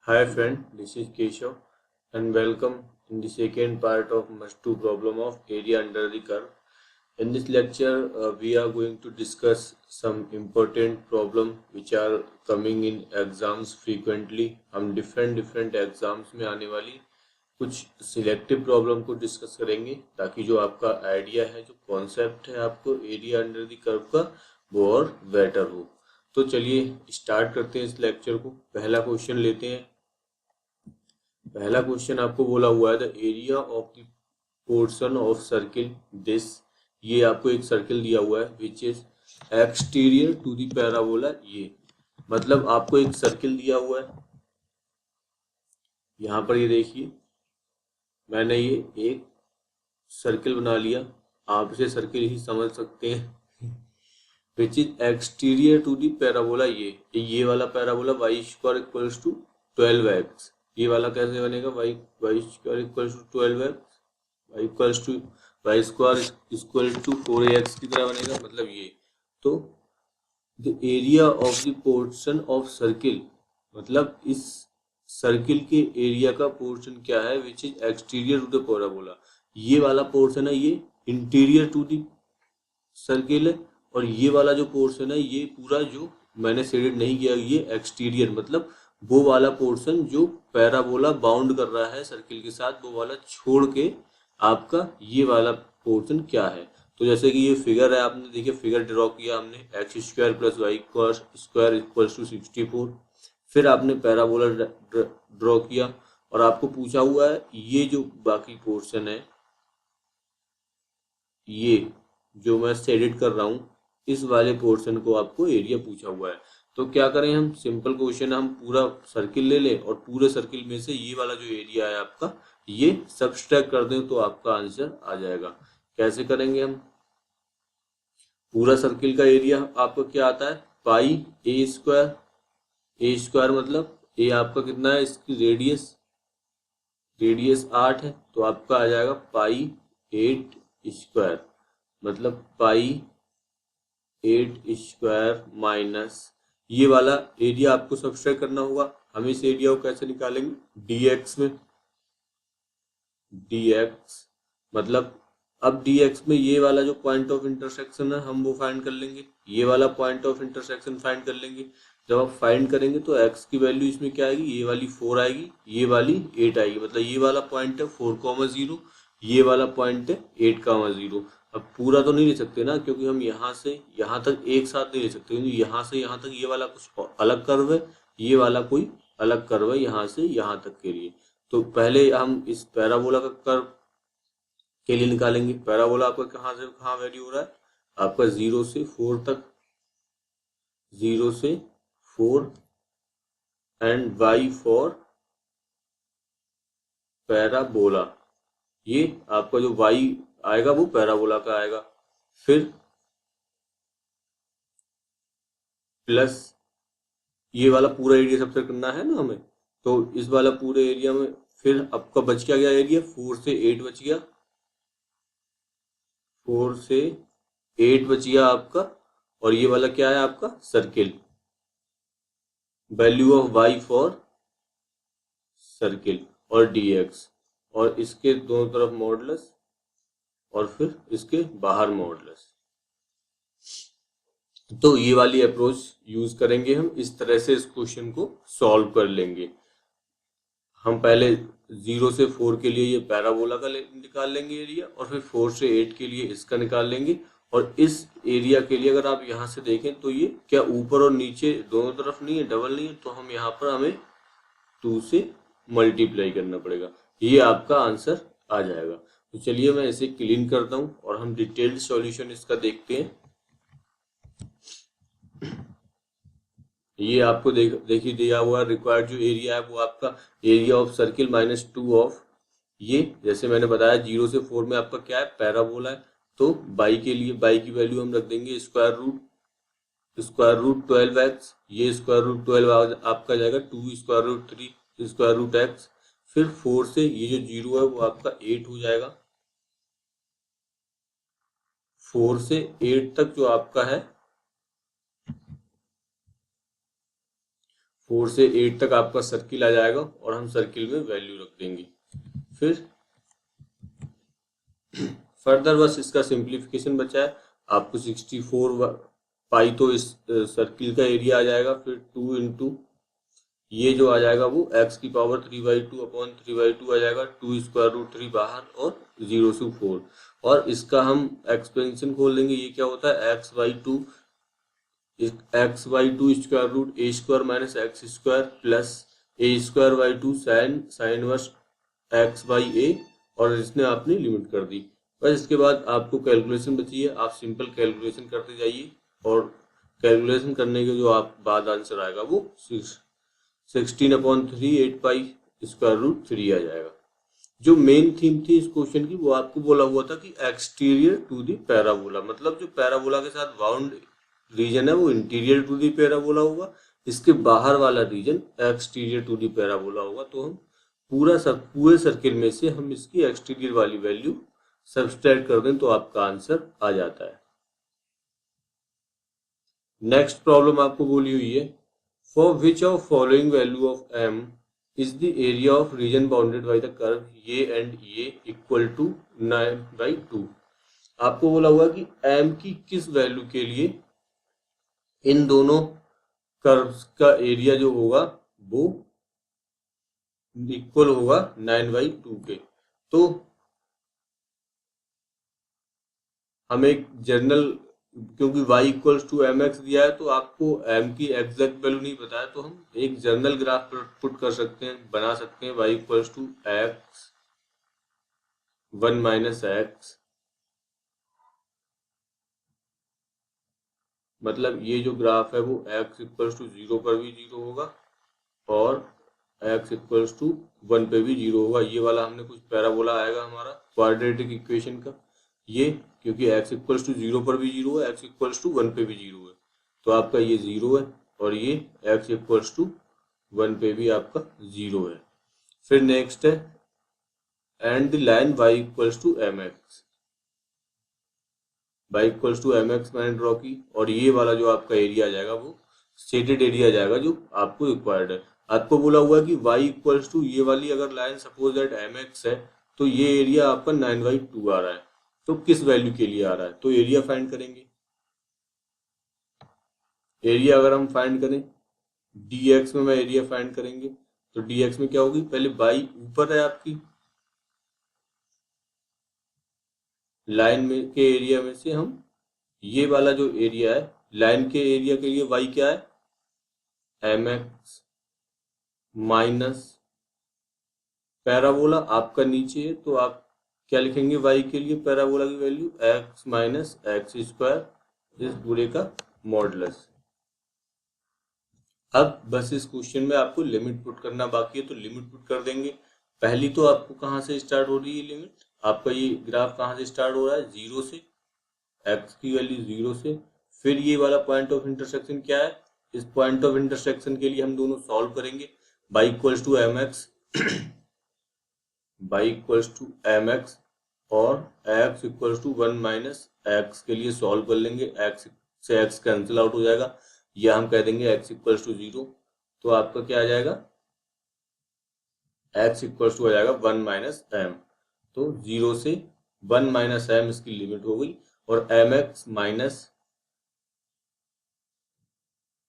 Hi friend, this is Keshav and welcome in the second part of must-do problem of area under the curve. In this lecture, we are going to discuss some important problem which are coming in exams frequently. हम different exams में आने वाली कुछ selective problem को discuss करेंगे ताकि जो आपका आइडिया है, जो कॉन्सेप्ट है आपको एरिया अंडर द कर्व का, वो और बेटर हो। तो चलिए स्टार्ट करते हैं इस लेक्चर को। पहला क्वेश्चन लेते हैं। पहला क्वेश्चन आपको बोला हुआ है the area of the portion of circle this. ये आपको एक सर्किल दिया हुआ है which is exterior to the parabola. ये मतलब आपको एक सर्किल दिया हुआ है। यहाँ पर ये देखिए, मैंने ये एक सर्किल बना लिया, आप इसे सर्किल ही समझ सकते हैं। Which is exterior to the parabola. ये वाला parabola y square equals to 12x। ये वाला कैसे बनेगा? Y square equals to 12x, y equals to Y square equal to 4ax की तरह बनेगा। मतलब ये तो the area of the portion of circle, मतलब इस सर्किल के एरिया का पोर्शन क्या है which is exterior to the parabola. ये वाला पोर्शन है ये इंटीरियर टू द सर्किल है, और ये वाला जो पोर्शन है ये पूरा जो मैंने शेडेड नहीं किया ये एक्सटीरियर, मतलब वो वाला पोर्शन जो पैराबोला बाउंड कर रहा है सर्किल के साथ, वो वाला छोड़ के आपका ये वाला पोर्शन क्या है। तो जैसे कि ये फिगर है, आपने देखिए फिगर ड्रॉ किया हमने, x square plus Y square equal to 64। फिर आपने पैराबोला ड्रॉ किया और आपको पूछा हुआ है ये जो बाकी पोर्शन है, ये जो मैं शेडेड कर रहा हूं, इस वाले पोर्शन को आपको एरिया पूछा हुआ है। तो क्या करें हम, सिंपल क्वेश्चन, हम पूरा सर्किल ले लें और पूरे सर्किल में से ये वाला जो एरिया है आपका ये सब्सट्रैक्ट कर दें तो आपका आंसर आ जाएगा। कैसे करेंगे हम? पूरा सर्किल का एरिया आपका क्या आता है? पाई ए स्क्वायर। ए स्क्वायर मतलब ए आपका कितना है, इसकी रेडियस 8 है, तो आपका आ जाएगा पाई 8 स्क्वायर, मतलब पाई 8 स्क्वायर माइनस ये वाला एरिया आपको सब्सट्रैक्ट करना होगा। हम इस एरिया को कैसे निकालेंगे? dx में, dx मतलब अब dx में ये वाला जो पॉइंट ऑफ इंटरसेक्शन है हम वो फाइंड कर लेंगे, ये वाला पॉइंट ऑफ इंटरसेक्शन फाइंड कर लेंगे। जब आप फाइंड करेंगे तो x की वैल्यू इसमें क्या आएगी? ये वाली 4 आएगी, ये वाली 8 आएगी। मतलब ये वाला पॉइंट है 4,0, ये वाला पॉइंट है 8,0। अब पूरा तो नहीं ले सकते ना, क्योंकि हम यहाँ से यहाँ तक एक साथ नहीं ले सकते, क्योंकि यहाँ से यहाँ तक ये वाला कुछ अलग कर्व है, ये वाला कोई अलग कर्व है यहाँ से यहाँ तक के लिए। तो पहले हम इस पैराबोला का कर्व के लिए निकालेंगे। पैराबोला आपका कहाँ से कहाँ वैल्यू हो रहा है? आपका 0 से 4 तक, 0 से 4 एंड y फॉर पैराबोला। ये आपका जो y आएगा वो पैराबोला का आएगा। फिर प्लस ये वाला पूरा एरिया सबसे करना है ना हमें, तो इस वाला पूरे एरिया में फिर आपका बच क्या गया एरिया? 4 से 8 बच गया, 4 से 8 बच गया आपका। और ये वाला क्या है आपका? Circle, value of y for circle और dx, और इसके दोनों तरफ मॉडुलस और फिर इसके बाहर मॉडुलस। तो ये वाली अप्रोच यूज करेंगे हम, इस तरह से इस क्वेश्चन को सॉल्व कर लेंगे। हम पहले 0 से 4 के लिए ये पैराबोला का निकाल लेंगे एरिया, और फिर 4 से 8 के लिए इसका निकाल लेंगे। और इस एरिया के लिए अगर आप यहाँ से देखें तो ये क्या ऊपर और नीचे दोनों तरफ नहीं है, डबल नहीं है, तो हम यहाँ पर हमें 2 से मल्टीप्लाई करना पड़ेगा, ये आपका आंसर आ जाएगा। तो चलिए मैं इसे क्लीन करता हूँ और हम डिटेल्ड सॉल्यूशन इसका देखते हैं। ये आपको देखिए दिया हुआ रिक्वायर्ड जो एरिया है वो आपका एरिया ऑफ सर्किल -2 ऑफ ये, जैसे मैंने बताया 0 से 4 में आपका क्या है? पैराबोला है। तो बाई के लिए बाई की वैल्यू हम रख देंगे स्क्वायर रूट 12x, ये स्क्वायर रूट 12 आपका जाएगा 2 square root 3 square root x। फिर 4 से ये जो 0 है वो आपका 8 हो जाएगा। 4 से 8 तक जो आपका है, 4 से 8 तक आपका सर्किल आ जाएगा और हम सर्किल में वैल्यू रख देंगे। फिर फर्दर बस इसका सिंप्लीफिकेशन बचा है। आपको 64 पाई तो इस सर्किल का एरिया आ जाएगा। फिर 2 इंटू ये जो आ जाएगा वो x की पावर 3/2 अपॉन 3/2 आ जाएगा। 2 स्क्वायर रूट 3 बाहर और 0 से 4 और इसका हम एक्सपेंशन खोल देंगे। ये क्या होता है x/2 square root a square minus x square plus a²/2 sine inverse x/a और इसने आपने लिमिट कर दी। बस इसके बाद आपको कैलकुलेशन बची है। आप सिंपल कैलकुलेशन करते जाइए और कैलकुलेशन करने के जो आप बाद आंसर आएगा वो 16/3 8 पाई स्क्वायर रूट 3 आ जाएगा। जो मेन थीम थी इस क्वेश्चन की वो आपको बोला हुआ था कि एक्सटीरियर टू द पैराबोला, मतलब जो पैराबोला के साथ बाउंड रीजन है वो इंटीरियर टू द पैराबोला होगा, इसके बाहर वाला region exterior to the parabola होगा। तो हम पूरे सर्किल में से हम इसकी एक्सटीरियर वाली वैल्यू सब्सट्रैक्ट कर दें तो आपका आंसर आ जाता है। नेक्स्ट प्रॉब्लम आपको बोली हुई है, for which of following value of m is the area of region bounded by the curve a and a equal to 9/2। आपको बोला हुआ कि m की किस वैल्यू के लिए इन दोनों कर्व्स का एरिया जो होगा वो इक्वल होगा 9/2 के। तो हम एक जनरल, क्योंकि y इक्वल्स टू mx दिया है तो आपको m की एग्जैक्ट वैल्यू नहीं पता है, तो हम एक जनरल ग्राफ पुट कर सकते हैं, बना सकते हैं y equals to x 1 minus x, मतलब ये जो ग्राफ है वो x इक्वल्स टू 0 पर भी 0 होगा और x इक्वल्स टू 1 पे भी 0 होगा। ये वाला हमने कुछ पैराबोला आएगा हमारा क्वाड्रेटिक इक्वेशन का, ये क्योंकि x इक्वल्स टू 0 पर भी 0 है, x इक्वल्स टू 1 पे भी 0 है, तो आपका ये 0 है और ये x इक्वल्स टू 1 पे भी आपका 0 है। फिर नेक्स्ट है and the line y equals to mx, y equals to mx मैंने ड्रॉ की और ये वाला जो आपका एरिया आ जाएगा वो शेडेड एरिया आ जाएगा जो आपको रिक्वायर्ड है। आपको बोला हुआ है कि y इक्वल्स टू ये वाली अगर लाइन सपोज दैट mx है तो ये एरिया आपका 9/2 आ रहा है, तो किस वैल्यू के लिए आ रहा है, तो एरिया फाइंड करेंगे। एरिया अगर हम फाइंड करें dx में मैं एरिया फाइंड करेंगे तो dx में क्या होगी, पहले y ऊपर है आपकी लाइन में के एरिया में से हम ये वाला जो एरिया है लाइन के एरिया के लिए y क्या है mx माइनस पैराबोला आपका नीचे है तो आप क्या लिखेंगे y के लिए पैराबोला की value x minus x square इस पूरे का मॉडुलस। अब बस इस क्वेश्चन में आपको लिमिट पुट करना बाकी है तो लिमिट पुट कर देंगे। पहली तो आपको कहाँ से स्टार्ट हो रही है लिमिट, आपका ये ग्राफ कहाँ से स्टार्ट हो रहा है 0 से, x की वैल्यू 0 से। फिर ये वाला पॉइंट ऑफ इंटरसेक्शन क्या है, इस पॉइंट ऑफ इंटरसेक्शन के लिए हम दोनों सॉल्व करेंगे। y equals to mx y equals to mx और x equals to 1 minus x के लिए सॉल्व कर लेंगे, x से x कैंसिल आउट हो जाएगा, या हम कह देंगे x इक्वल्स टू 0, तो आपका क्या आ जाएगा x इक्वल्स टू आ जाएगा 1 माइनस m, तो 0 से 1 माइनस m इसकी लिमिट हो गई और mx माइनस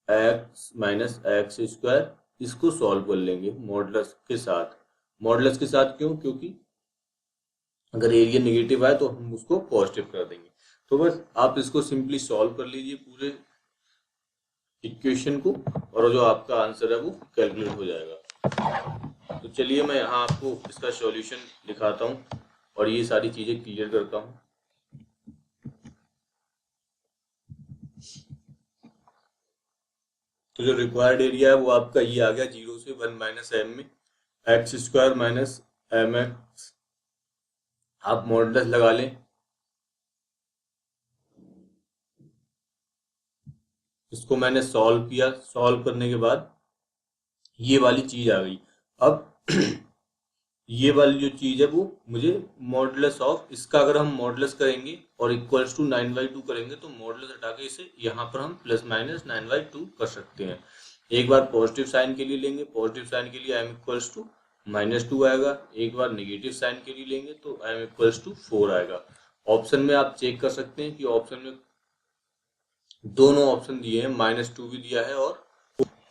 एक्स स्क्वायर इसको सॉल्व कर लेंगे मॉडुलस के साथ। मॉडुलस के साथ क्यों, क्योंकि अगर एरिया नेगेटिव आए तो हम उसको पॉजिटिव कर देंगे। तो बस आप इसको सिंपली सॉल्व कर लीजिए पूरे इक्वेशन को और जो आपका आंसर है वो कैलकुलेट हो जाएगा। तो चलिए मैं यहाँ आपको इसका सॉल्यूशन दिखाता हूँ और ये सारी चीजें क्लियर करता हूँ। तो जो रिक्वायर्ड एरिया है वो आपका ये आ गया 0 से 1 माइनस m में x square minus m x, आप मॉडुलस लगा लें। इसको मैंने सॉल्व किया, सॉल्व करने के बाद ये वाली चीज आ गई। अब ये वाली जो चीज है वो मुझे मॉडुलस ऑफ इसका अगर हम मॉडुलस करेंगे और इक्वल्स टू 9/2 करेंगे तो मॉडुलस हटा के इसे यहाँ पर हम प्लस माइनस 9/2 कर सकते हैं। एक बार पॉजिटिव साइन के लिए लेंगे, पॉजिटिव साइन के लिए m इक्वल्स टू -2 आएगा। एक बार नेगेटिव साइन के लिए लेंगे तो m इक्वल्स टू 4 आएगा। ऑप्शन में आप चेक कर सकते हैं कि ऑप्शन में दोनों ऑप्शन दिए हैं, -2 भी दिया है और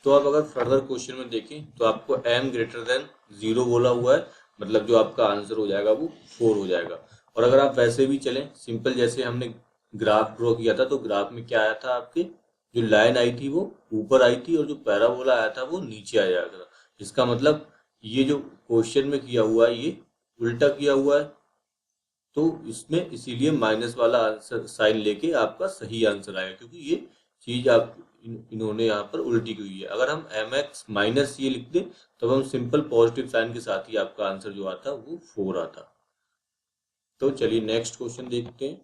तो आप अगर फर्दर क्वेश्चन में देखें तो आपको m ग्रेटर देन 0 बोला हुआ है, मतलब जो आपका आंसर हो जाएगा वो 4 हो जाएगा। और अगर आप वैसे भी चलें सिंपल, जैसे हमने ग्राफ ड्रॉ किया था तो ग्राफ में क्या आया था, आपके जो लाइन आई थी वो ऊपर आई थी और जो पैराबोला आया था वो नीचे आ जाएगा था। इसका मतलब ये जो क्वेश्चन में किया हुआ है ये उल्टा किया हुआ है, तो इसमें इसीलिए माइनस वाला आंसर साइन लेके आपका सही आंसर आएगा, क्योंकि ये चीज आप इन्होंने यहाँ पर उल्टी की हुई है। अगर हम mx माइनस ये लिख दें तो हम सिंपल पॉजिटिव साइन के साथ ही आपका आंसर जो आता वो 4 आता। तो चलिए नेक्स्ट क्वेश्चन देखते हैं।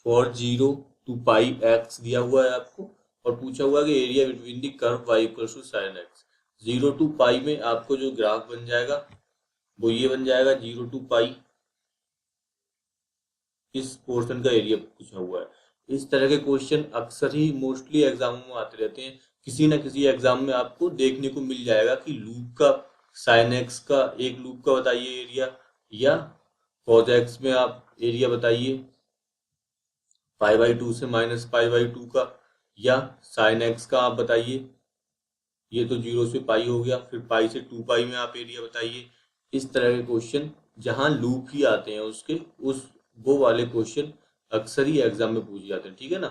फॉर 0 to पाई x दिया हुआ है आपको और पूछा हुआ है कि area between the curve y equals to sine x। 0 to pi में आपको जो ग्राफ बन जाएगा वो ये बन जाएगा 0 to पाई, इस पोर्शन का एरिया पूछा हुआ है। इस तरह के क्वेश्चन अक्सर ही मोस्टली एग्जामों में आते रहते हैं। किसी ना किसी एग्जाम में आपको देखने को मिल जाएगा कि लूप का साइन एक्स का, एक लूप का बताइए एरिया, या कॉज एक्स में आप एरिया बताइए π/2 से -π/2 का, या साइन एक्स का आप बताइए, ये तो 0 से पाई हो गया, फिर पाई से 2 पाई में आप एरिया बताइए। इस तरह के क्वेश्चन जहां लूप ही आते हैं उसके उस वो वाले क्वेश्चन अक्सर ही एग्जाम में पूछे जाते हैं, ठीक है ना।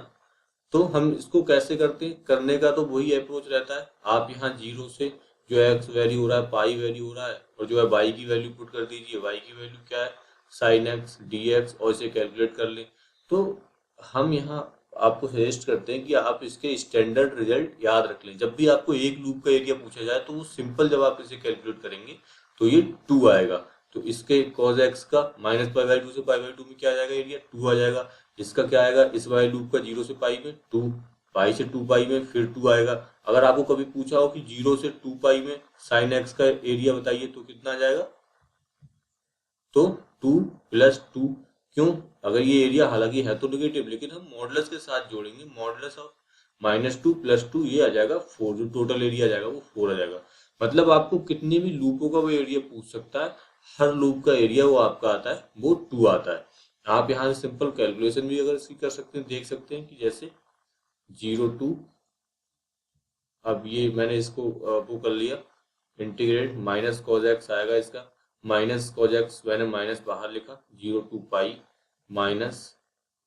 तो हम इसको कैसे करते हैं, करने का तो वही अप्रोच रहता है। आप यहाँ 0 से जो एक्स वैल्यू हो रहा है, पाई वैल्यू हो रहा है, और जो है वाई की वैल्यू पुट कर दीजिए। वाई की वैल्यू क्या है, साइन एक्स डी एक्स, और इसे कैलकुलेट कर लें। तो हम यहाँ आपको सजेस्ट करते हैं कि आप इसके स्टैंडर्ड रिजल्ट याद रख लें। जब भी आपको एक लूप का एरिया पूछा जाए तो वो सिंपल, जब आप इसे कैलकुलेट करेंगे तो ये 2 आएगा। तो इसके cos x का -π/2 से π/2 में क्या आ जाएगा, एरिया 2 आ जाएगा। इसका क्या आएगा, इस वाले लूप का 0 से पाई में 2, पाई से 2 पाई में फिर 2 आएगा। अगर आपको कभी पूछा हो कि 0 से 2 पाई में साइन x का एरिया बताइए तो कितना आ जाएगा, तो 2 + 2। क्यों, अगर ये एरिया हालांकि है तो नेगेटिव, लेकिन हम मॉडुलस के साथ जोड़ेंगे, मॉडुलस ऑफ -2 + 2 ये आ जाएगा 4, जो टोटल एरिया आ जाएगा वो 4 आ जाएगा। मतलब आपको कितने भी लूपों का वो एरिया पूछ सकता है, हर लूप का एरिया वो आपका आता है वो 2 आता है। आप यहाँ से सिंपल कैलकुलेशन भी अगर इसकी कर सकते हैं, देख सकते हैं कि जैसे 0 to, अब ये मैंने इसको वो कर लिया इंटीग्रेट, -cos x आएगा इसका, -cos x मैंने माइनस बाहर लिखा, 0 to पाई, माइनस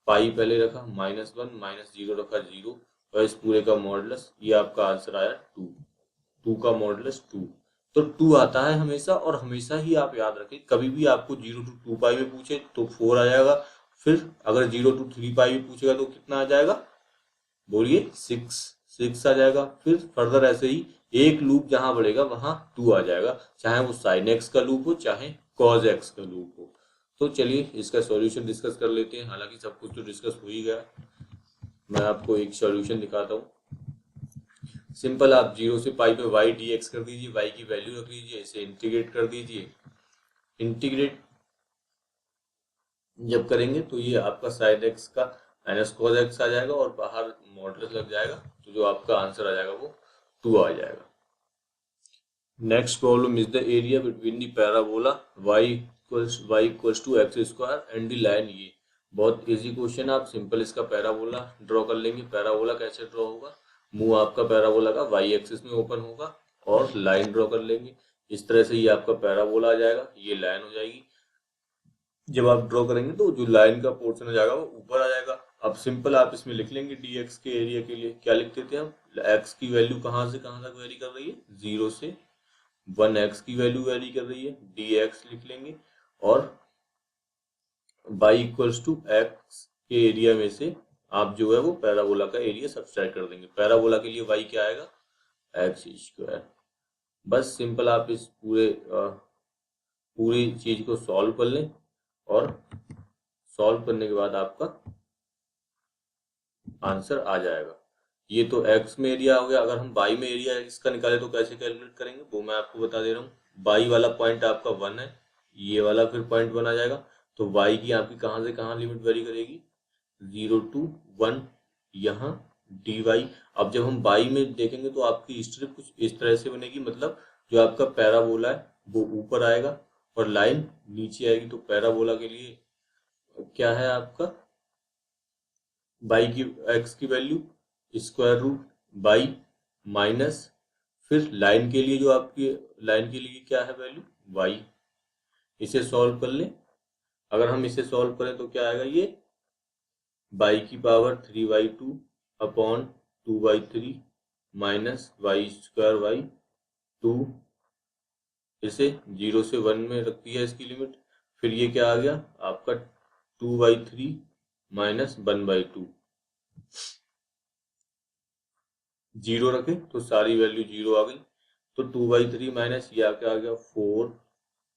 पाई पहले रखा, -1 -0 रखा 0, और इस पूरे का मॉडुलस, ये आपका आंसर आया 2, 2 का मॉडुलस 2। तो 2 आता है हमेशा, और हमेशा ही आप याद रखें, कभी भी आपको 0 to 2 पाई में पूछे तो 4 आ जाएगा। फिर अगर 0 to 3 पाई में पूछेगा तो कितना आ जाएगा, बोलिए 6 आ जाएगा। फिर फर्दर ऐसे ही एक लूप जहां बढ़ेगा वहां 2 आ जाएगा, चाहे वो साइन एक्स का लूप हो चाहे कॉज एक्स का लूप हो। तो चलिए इसका सॉल्यूशन डिस्कस कर लेते हैं। हालांकि सब कुछ तो डिस्कस हो ही गया, मैं आपको एक सॉल्यूशन दिखाता हूँ। सिंपल, आप 0 से पाई में वाई डी एक्स कर दीजिए, वाई की वैल्यू रख लीजिए, इसे इंटीग्रेट कर दीजिए। इंटीग्रेट जब करेंगे तो ये आपका साइन एक्स का -cos x आ जाएगा और बाहर मॉडुलस लग जाएगा, तो जो आपका आंसर आ जाएगा वो 2 आ जाएगा। Next problem is the area between the parabola y equals to x² and the line ये। बहुत इजी क्वेश्चन, आप सिंपल इसका पैराबोला ड्रॉ कर लेंगे। पैराबोला कैसे ड्रॉ होगा, मुंह आपका पैराबोला का y एक्सिस में ओपन होगा और लाइन ड्रॉ कर लेंगे। इस तरह से ये आपका पैराबोला आ जाएगा, ये लाइन हो जाएगी। जब आप ड्रॉ करेंगे तो जो लाइन का पोर्शन हो जाएगा वो ऊपर आ जाएगा। अब सिंपल आप इसमें लिख लेंगे dx के एरिया के लिए क्या लिख देते हैं हम, x की वैल्यू कहाँ से कहाँ तक वेरी कर रही है, 0 से 1x की वैल्यू वेरी कर रही है, dx लिख लेंगे। और y इक्वल्स टू x के एरिया में से आप जो है वो पैराबोला का एरिया सब्सट्रैक्ट कर देंगे। पैराबोला के लिए y क्या आएगा, x²। बस सिंपल आप इस पूरी चीज को सॉल्व कर लें, और सॉल्व करने के बाद आपका आंसर आ जाएगा। ये तो x में एरिया हो गया। अगर हम y में एरिया इसका निकाले तो कैसे कैलकुलेट करेंगे वो मैं आपको बता दे रहा हूँ। y वाला पॉइंट आपका 1 है, ये वाला फिर पॉइंट 1 आ जाएगा। तो y की आपकी कहाँ से कहाँ लिमिट वेरी करेगी, 0 to 1 यहाँ dy। अब जब हम बाई में देखेंगे तो आपकी स्ट्रिप कुछ इस तरह से बनेगी, मतलब जो आपका पैराबोला है वो ऊपर आएगा और लाइन नीचे आएगी। तो पैराबोला के लिए क्या है आपका बाई की एक्स की value square root by minus, फिर लाइन के लिए जो आपकी लाइन के लिए क्या है वैल्यू वाई। इसे सॉल्व कर लें, अगर हम इसे सॉल्व करें तो क्या आएगा, ये बाई की power 3/2 upon 2/3 minus y square by 2। इसे 0 से 1 में रख दिया इसकी लिमिट, फिर ये क्या आ गया आपका 2/3 माइनस 1/2। 0 रखे तो सारी वैल्यू 0 आ गई, तो 2/3 माइनस ये क्या आ गया 4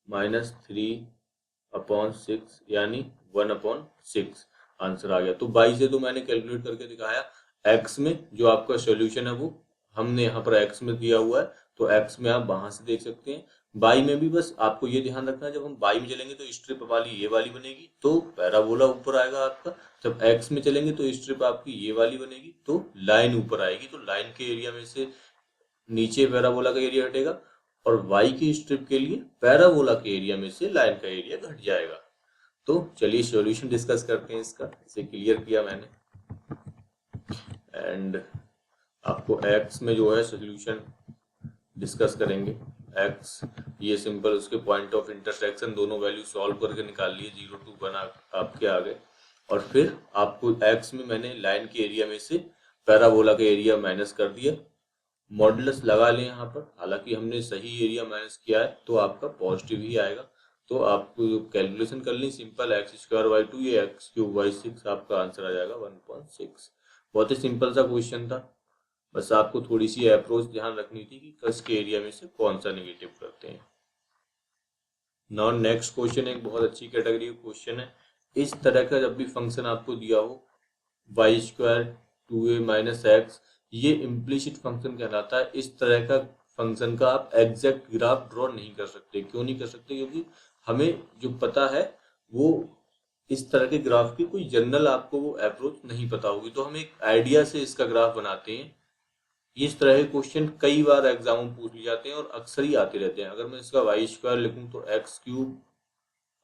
माइनस 3/6 यानी 1/6 आंसर आ गया। तो बाई से तो मैंने कैलकुलेट करके दिखाया, एक्स में जो आपका सॉल्यूशन है वो हमने यहाँ पर एक्स में दिया हुआ है, तो एक्स में आप वहां से देख सकते हैं। बाई में भी बस आपको ये ध्यान रखना है, जब हम बाई में चलेंगे तो स्ट्रिप वाली ये वाली बनेगी तो पैराबोला ऊपर आएगा आपका, जब एक्स में चलेंगे तो स्ट्रिप आपकी ये वाली बनेगी तो लाइन ऊपर आएगी। तो लाइन के एरिया में से नीचे पैराबोला का एरिया हटेगा और वाई की स्ट्रिप के लिए पैराबोला के एरिया में से लाइन का एरिया घट जाएगा। तो चलिए सॉल्यूशन डिस्कस करते हैं इसका, इसे क्लियर किया मैंने। एंड आपको एक्स में जो है सॉल्यूशन डिस्कस करेंगे। एक्स ये सिंपल उसके पॉइंट ऑफ इंटरसेक्शन दोनों वैल्यू सॉल्व करके निकाल लिए, 0 to 1 आपके आ गए। और फिर आपको एक्स में मैंने लाइन के एरिया में से पैराबोला का एरिया माइनस कर दिया, मॉडुलस लगा लें यहाँ पर, हालांकि हमने सही एरिया माइनस किया है तो आपका पॉजिटिव ही आएगा। तो आपको कैलकुलेशन कर ली सिंपल, x² / 2 ये x³ / 6 आपका आंसर आ जाएगा 1.6। बहुत ही सिंपल सा क्वेश्चन था, बस आपको थोड़ी सी अप्रोच ध्यान रखनी थी कि कस के एरिया में से कौन सा निगेटिव करते हैं। नाउ नेक्स्ट क्वेश्चन एक बहुत अच्छी कैटेगरी का क्वेश्चन है। इस तरह का जब भी फंक्शन आपको दिया हो y² 2a - x, ये इम्प्लिसिट फंक्शन कहलाता है। इस तरह का फंक्शन का आप एग्जैक्ट ग्राफ ड्रॉ नहीं कर सकते। क्यों नहीं कर सकते? क्योंकि हमें जो पता है वो इस तरह के ग्राफ की कोई जनरल आपको वो अप्रोच नहीं पता होगी, तो हम एक आइडिया से इसका ग्राफ बनाते हैं। इस तरह के क्वेश्चन कई बार एग्जाम में पूछ लिए जाते हैं और अक्सर ही आते रहते हैं। अगर मैं इसका y² लिखूं तो x³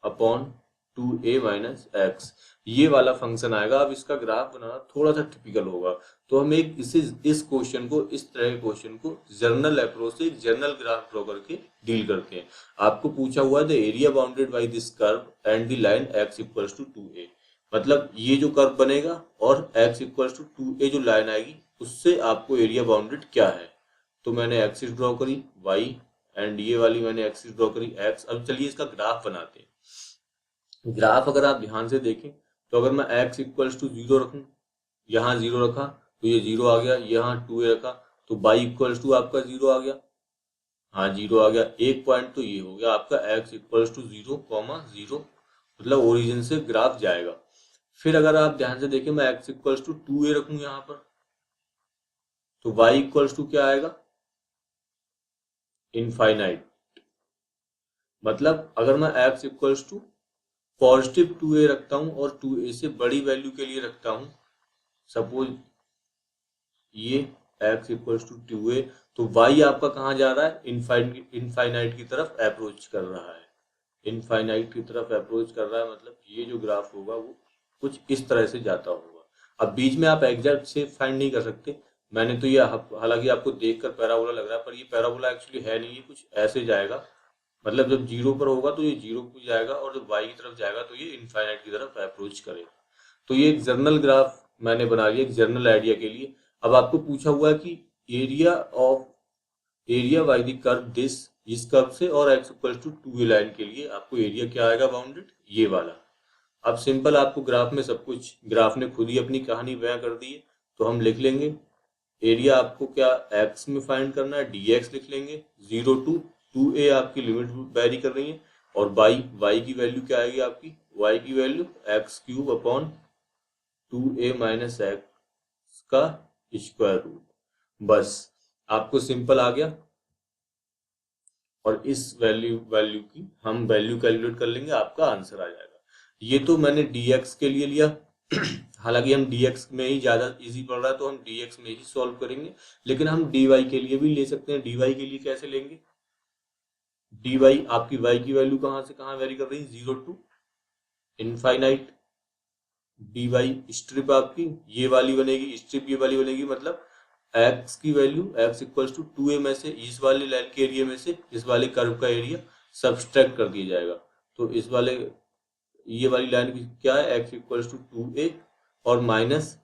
अपॉन 2a - x, ये वाला फंक्शन आएगा। अब इसका ग्राफ बनाना थोड़ा सा टिपिकल होगा, तो हम एक इस क्वेश्चन को, इस तरह के क्वेश्चन को जर्नल अप्रोच से एक जर्नल ग्राफ ड्रॉ करके डील करते हैं। आपको पूछा हुआ है the area bounded by this curve and the line x = 2a, मतलब ये जो कर्व बनेगा और x = 2a जो लाइन आएगी उससे आपको एरिया बाउंडेड क्या है। तो मैंने एक्सिस ड्रॉ करी y एंड ये वाली मैंने एक्सिस ड्रॉ करी x। अब चलिए इसका ग्राफ बनाते हैं। ग्राफ अगर आप ध्यान से देखें तो अगर मैं x = 0 रखूं, यहाँ 0 रखा तो ये 0 आ गया, यहाँ 2a रखा तो y = आपका 0 आ गया, हाँ 0 आ गया। एक पॉइंट तो ये हो गया आपका x = 0, 0, मतलब ओरिजिन से ग्राफ जाएगा। फिर अगर आप ध्यान से देखें मैं x = 2a रखूं यहाँ पर तो y = क्या आएगा इनफाइनाइट। मतलब अगर मैं x = पॉजिटिव 2a रखता हूं और 2a से बड़ी वैल्यू के लिए रखता हूं, सपोज ये x = 2a, तो y आपका कहाँ जा रहा है इनफाइनाइट की तरफ अप्रोच कर रहा है, इनफाइनाइट की तरफ अप्रोच कर रहा है। मतलब ये जो ग्राफ होगा वो कुछ इस तरह से जाता होगा। अब बीच में आप एग्जैक्ट शेप फाइंड नहीं कर सकते, मैंने तो ये हालांकि आपको देखकर पैराबोला लग रहा है पर ये पैराबोला एक्चुअली है नहीं, ये कुछ ऐसे जाएगा। मतलब जब 0 पर होगा तो ये 0 को जाएगा और जब y की तरफ जाएगा तो ये इनफाइनाइट की तरफ अप्रोच करेगा। तो ये एक जर्नल ग्राफ मैंने बना लिया एक जर्नल आइडिया के लिए। अब आपको पूछा हुआ है कि area bye the curve this, इस कर्व से और x = 2a लाइन के लिए आपको एरिया क्या आएगा बाउंडेड, ये वाला। अब सिंपल आपको ग्राफ में सब कुछ, ग्राफ ने खुद ही अपनी कहानी बयां कर दी है, तो हम लिख लेंगे एरिया आपको क्या x में फाइंड करना है, dx लिख लेंगे। 0 to 2a आपकी लिमिट वेरी कर रही है और y की वैल्यू क्या आएगी आपकी, y की value x³ upon 2a - x का स्क्वायर रूट। बस आपको सिंपल आ गया और इस वैल्यू की हम वैल्यू कैलकुलेट कर लेंगे, आपका आंसर आ जाएगा। ये तो मैंने dx के लिए लिया, हालांकि हम dx में ही ज़्यादा इजी पड़ रहा है तो हम dx में ही सॉल्व करेंगे, लेकिन हम dy के लिए भी ले सकते हैं। dy के लिए कैसे लेंगे? dy आपकी y की वैल्यू कहाँ से कहाँ वेरी कर रही है? 0 टू इनफाइनाइट। dy स्ट्रिप आपकी ये वाली बनेगी, स्ट्रिप ये वाली बनेगी, मतलब x की value x equals to 2a में से इस वाले लाइन के एरिया में से इस वाले कर्व का एरिया सब्सट्रैक्ट कर दिया जाएगा। तो इस वाले ये वाली लाइन की क्या है? x इक्वल्स टू 2a और minus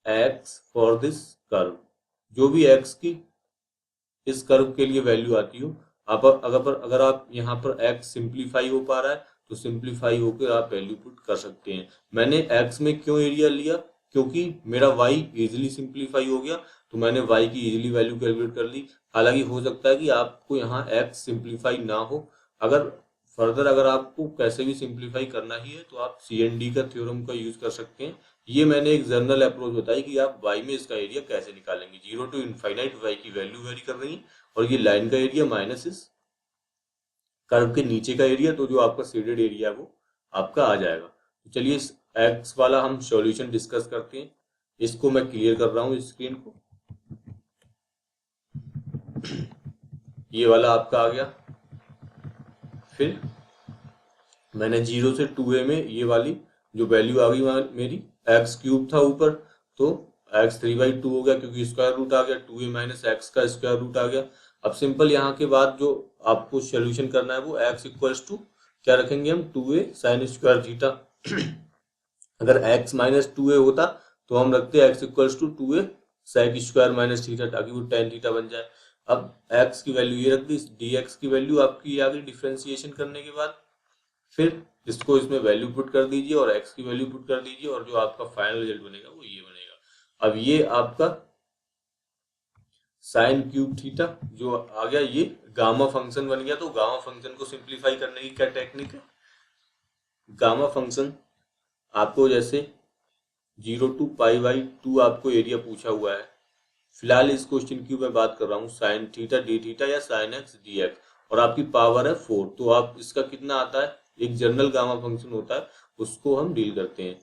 x for this curve. जो भी x की इस कर्व के लिए वैल्यू आती हो, आप अगर आप यहाँ पर x सिंप्लीफाई हो पा रहा है तो सिंप्लीफाई होकर आप वैल्यू पुट कर सकते हैं। मैंने x में क्यों एरिया लिया? क्योंकि मेरा y इजीली सिंप्लीफाई हो गया तो मैंने y की इजीली वैल्यू कैलकुलेट कर ली। हालांकि हो सकता है कि आपको यहाँ x सिंप्लीफाई ना हो। अगर फर्दर अगर आपको कैसे भी सिंप्लीफाई करना ही है तो आप CND का थ्योरम का यूज कर सकते हैं। ये मैंने एक जनरल अप्रोच बताई कि आप y में इसका एरिया कैसे निकालेंगे। 0 टू इनफाइनाइट y की वैल्यू वेरी कर रही है और ये लाइन का एरिया माइनस इस कर्व के नीचे का एरिया, तो जो आपका शेडेड एरिया है वो आपका आ जाएगा। तो चलिए इस x वाला हम सॉल्यूशन डिस्कस करते हैं। इसको मैं क्लियर कर रहा हूँ स्क्रीन को। ये वाला आपका आ गया। फिर मैंने 0 से 2a में ये वाली जो वैल्यू आ गई मेरी x क्यूब था ऊपर, तो x 3/2 हो गया क्योंकि स्क्वायर रूट आ गया। 2a माइनस एक्स का स्क्वायर रूट आ गया। अब सिंपल यहाँ के बाद जो आपको सोल्यूशन करना है वो x इक्वल्स टू क्या रखेंगे हम? 2a sine square theta. अगर x माइनस 2a होता तो हम रखते x equals to 2a sec square minus theta, ताकि वो tan थीटा बन जाए। अब x की वैल्यू ये रख दी, dx की वैल्यू आपकी आ गई डिफ्रेंसिएशन करने के बाद। फिर इसको इसमें वैल्यू पुट कर दीजिए और x की वैल्यू पुट कर दीजिए और जो आपका फाइनल रिजल्ट बनेगा वो ये बनेगा। अब ये आपका साइन क्यूब थीटा जो आ गया ये गामा फंक्शन बन गया। तो गामा फंक्शन को सिंप्लीफाई करने की क्या टेक्निक है? गामा फंक्शन आपको जैसे 0 टू π/2 आपको एरिया पूछा हुआ है। फिलहाल इस क्वेश्चन की मैं बात कर रहा हूँ साइन थीटा डी थीटा या साइन एक्स डी एक्स और आपकी पावर है 4। तो आप इसका कितना आता है? एक जनरल गामा फंक्शन होता है उसको हम डील करते हैं।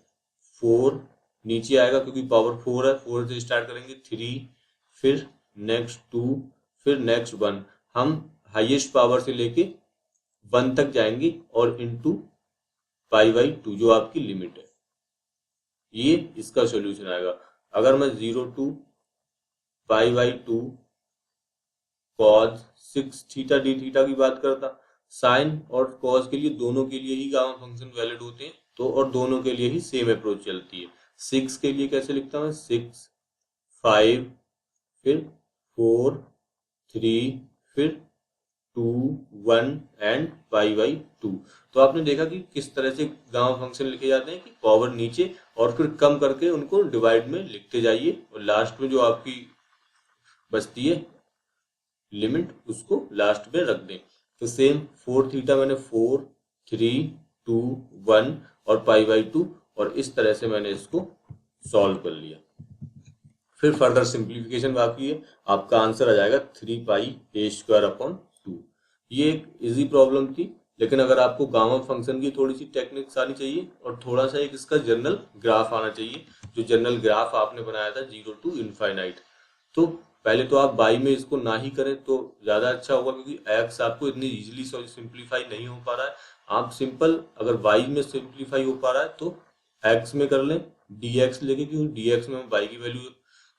4 नीचे आएगा क्योंकि पावर 4 है, 4 से स्टार्ट करेंगे 3, फिर नेक्स्ट 2, फिर नेक्स्ट 1। हम हाईएस्ट पावर से लेके 1 तक जाएंगे और इनटू π/2 जो आपकी लिमिट है। ये इसका सॉल्यूशन आएगा। अगर मैं 0 to π/2 cos 6 theta D theta की बात करता, साइन और कॉज के लिए दोनों के लिए ही गामा फंक्शन वैलिड होते हैं, तो और दोनों के लिए ही सेम अप्रोच चलती है। 6 के लिए कैसे लिखता हूँ? 6 5 फिर 4 3 फिर 2 1 एंड π/2। तो आपने देखा कि किस तरह से गामा फंक्शन लिखे जाते हैं कि पावर नीचे और फिर कम करके उनको डिवाइड में लिखते जाइए और लास्ट में जो आपकी बचती है लिमिट उसको लास्ट में रख दें। तो सेम 4 थीटा मैंने 4 3 2 1 और π/2 और इस तरह से मैंने इसको सॉल्व कर लिया। फिर फर्दर सिंप्लीफिकेशन बाकी है, आपका आंसर आ जाएगा 3πa²/2। ये एक इजी प्रॉब्लम थी, लेकिन अगर आपको गामा फंक्शन की थोड़ी सी टेक्निक्स आनी चाहिए और थोड़ा सा एक इसका जनरल ग्राफ आना चाहिए, जो जनरल ग्राफ आपने बनाया था 0 टू इनफाइनाइट। तो पहले तो आप बाई में इसको ना ही करें तो ज़्यादा अच्छा होगा, क्योंकि एक्स आपको इतनी इजीली सिंप्लीफाई नहीं हो पा रहा है। आप सिंपल अगर वाई में सिंप्लीफाई हो पा रहा है तो एक्स में कर लें dx लेके, क्योंकि dx में वाई की वैल्यू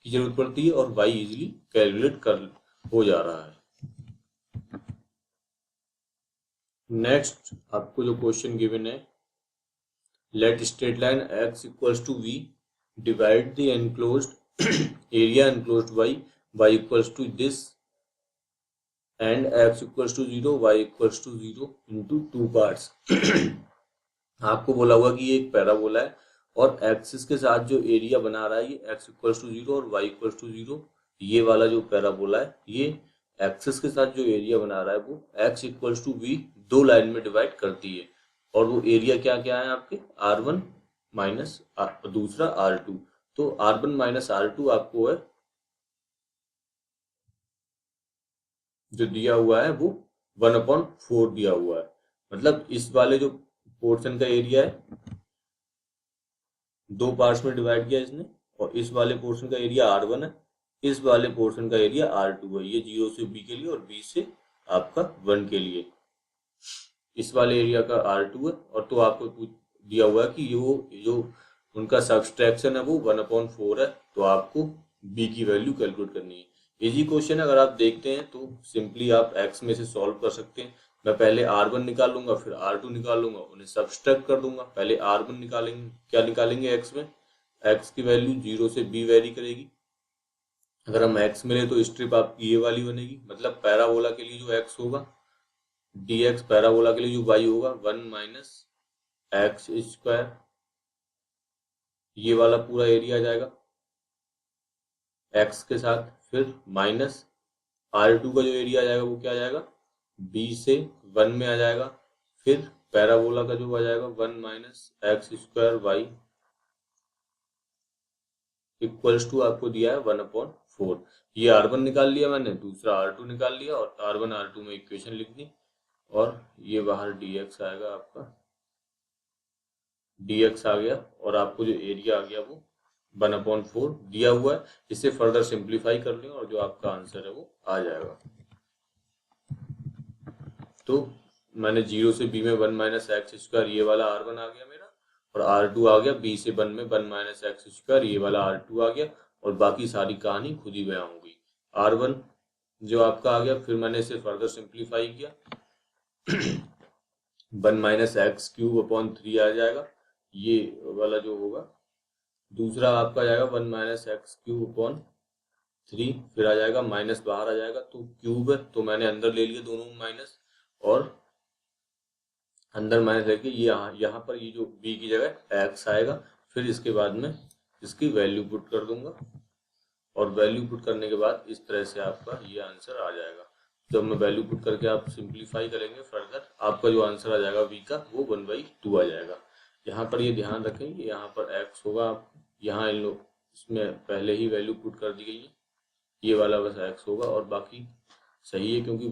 की जरूरत पड़ती है और वाई इजीली कैलकुलेट कर हो जा रहा है। नेक्स्ट आपको जो क्वेश्चन गिवन है, let straight line x equals to v divide the enclosed area enclosed y equals to this and x equals to 0 y equals to 0 into 2 parts. आपको बोला हुआ कि ये एक पैराबोला है और एक्सिस के साथ जो एरिया बना रहा है ये x इक्वल्स टू 0 और y इक्वल्स टू 0। ये वाला जो पैराबोला है ये एक्सिस के साथ जो एरिया बना रहा है वो x इक्वल्स टू v दो लाइन में डिवाइड करती है। और वो एरिया क्या क्या है आपके? r1 माइनस दूसरा r2। तो r1 माइनस r2 आपको है जो दिया हुआ है वो 1/4 दिया हुआ है। मतलब इस वाले जो पोर्शन का एरिया है दो पार्ट्स में डिवाइड किया इसने, और इस वाले पोर्शन का एरिया R1 है, इस वाले पोर्शन का एरिया R2 है। ये 0 से B के लिए और B से आपका 1 के लिए। इस वाले एरिया का R2 है, और तो आपको दिया हुआ है कि जो उनका सब्सट्रैक्शन है वो 1/4 है, तो आपको B की वैल्यू कैलकुलेट करनी है। इजी क्वेश्चन है, अगर आप देखते हैं तो सिंपली आप x में से सॉल्व कर सकते हैं। मैं पहले R1 निकालूंगा, फिर R2 निकालूंगा, उन्हें सब्सट्रैक्ट कर दूंगा। पहले R1 निकालेंगे, क्या निकालेंगे x में, x की वैल्यू 0 से B वेरी करेगी। अगर हम x मिले तो स्ट्रिप आपकी ये वाली बनेगी, मतलब पैराबोला के लिए जो x होगा dx, पैराबोला के लिए जो y होगा 1 माइनस एक्स स्क्वायर, ये वाला पूरा एरिया आ जाएगा x के साथ, फिर माइनस R2 का जो एरिया आ जाएगा वो क्या आ जाएगा, B से 1 में आ जाएगा, फिर पैराबोला का जो आ जाएगा 1 minus x square y equals to आपको दिया है 1/4। ये R1 निकाल लिया मैंने, दूसरा R2 निकाल लिया, और R1 R2 में इक्वेशन लिख दी, और ये बाहर dx आएगा, आपका dx आ गया, और आपको जो एरिया आ गया वो 1/4 दिया हुआ है। इसे फर्दर सिंप्लीफाई कर लें और जो आपका आंसर है वो आ जाएगा। तो मैंने 0 से B में 1 माइनस एक्स स्क्वायर, ये वाला R1 आ गया मेरा, और R2 आ गया B से 1 में 1 माइनस एक्स स्क्वायर, ये वाला R2 आ गया, और बाकी सारी कहानी खुद ही बयां हो गई। R1 जो आपका आ गया, फिर मैंने इसे फर्दर सिंप्लीफाई किया 1 माइनस एक्स क्यूब अपॉन 3 आ जाएगा, ये वाला जो होगा। दूसरा आपका आ जाएगा 1 माइनस एक्स क्यूब अपॉन 3, फिर आ जाएगा माइनस बाहर आ जाएगा, तो क्यूब है तो मैंने अंदर ले लिया दोनों माइनस, और अंदर माइनस लेके यहाँ पर ये जो b की जगह x आएगा, फिर इसके बाद में इसकी वैल्यू पुट कर दूंगा, और वैल्यू पुट करने के बाद इस तरह से आपका ये आंसर आ जाएगा। जब मैं वैल्यू पुट करके आप सिंप्लीफाई करेंगे फर्दर, आपका जो आंसर आ जाएगा v का वो 1/2 आ जाएगा। यहाँ पर ये ध्यान रखें, यहाँ पर x होगा, आप यहाँ इन लोग इसमें पहले ही वैल्यू पुट कर दी गई है, ये वाला बस x होगा, और बाकी सही है, क्योंकि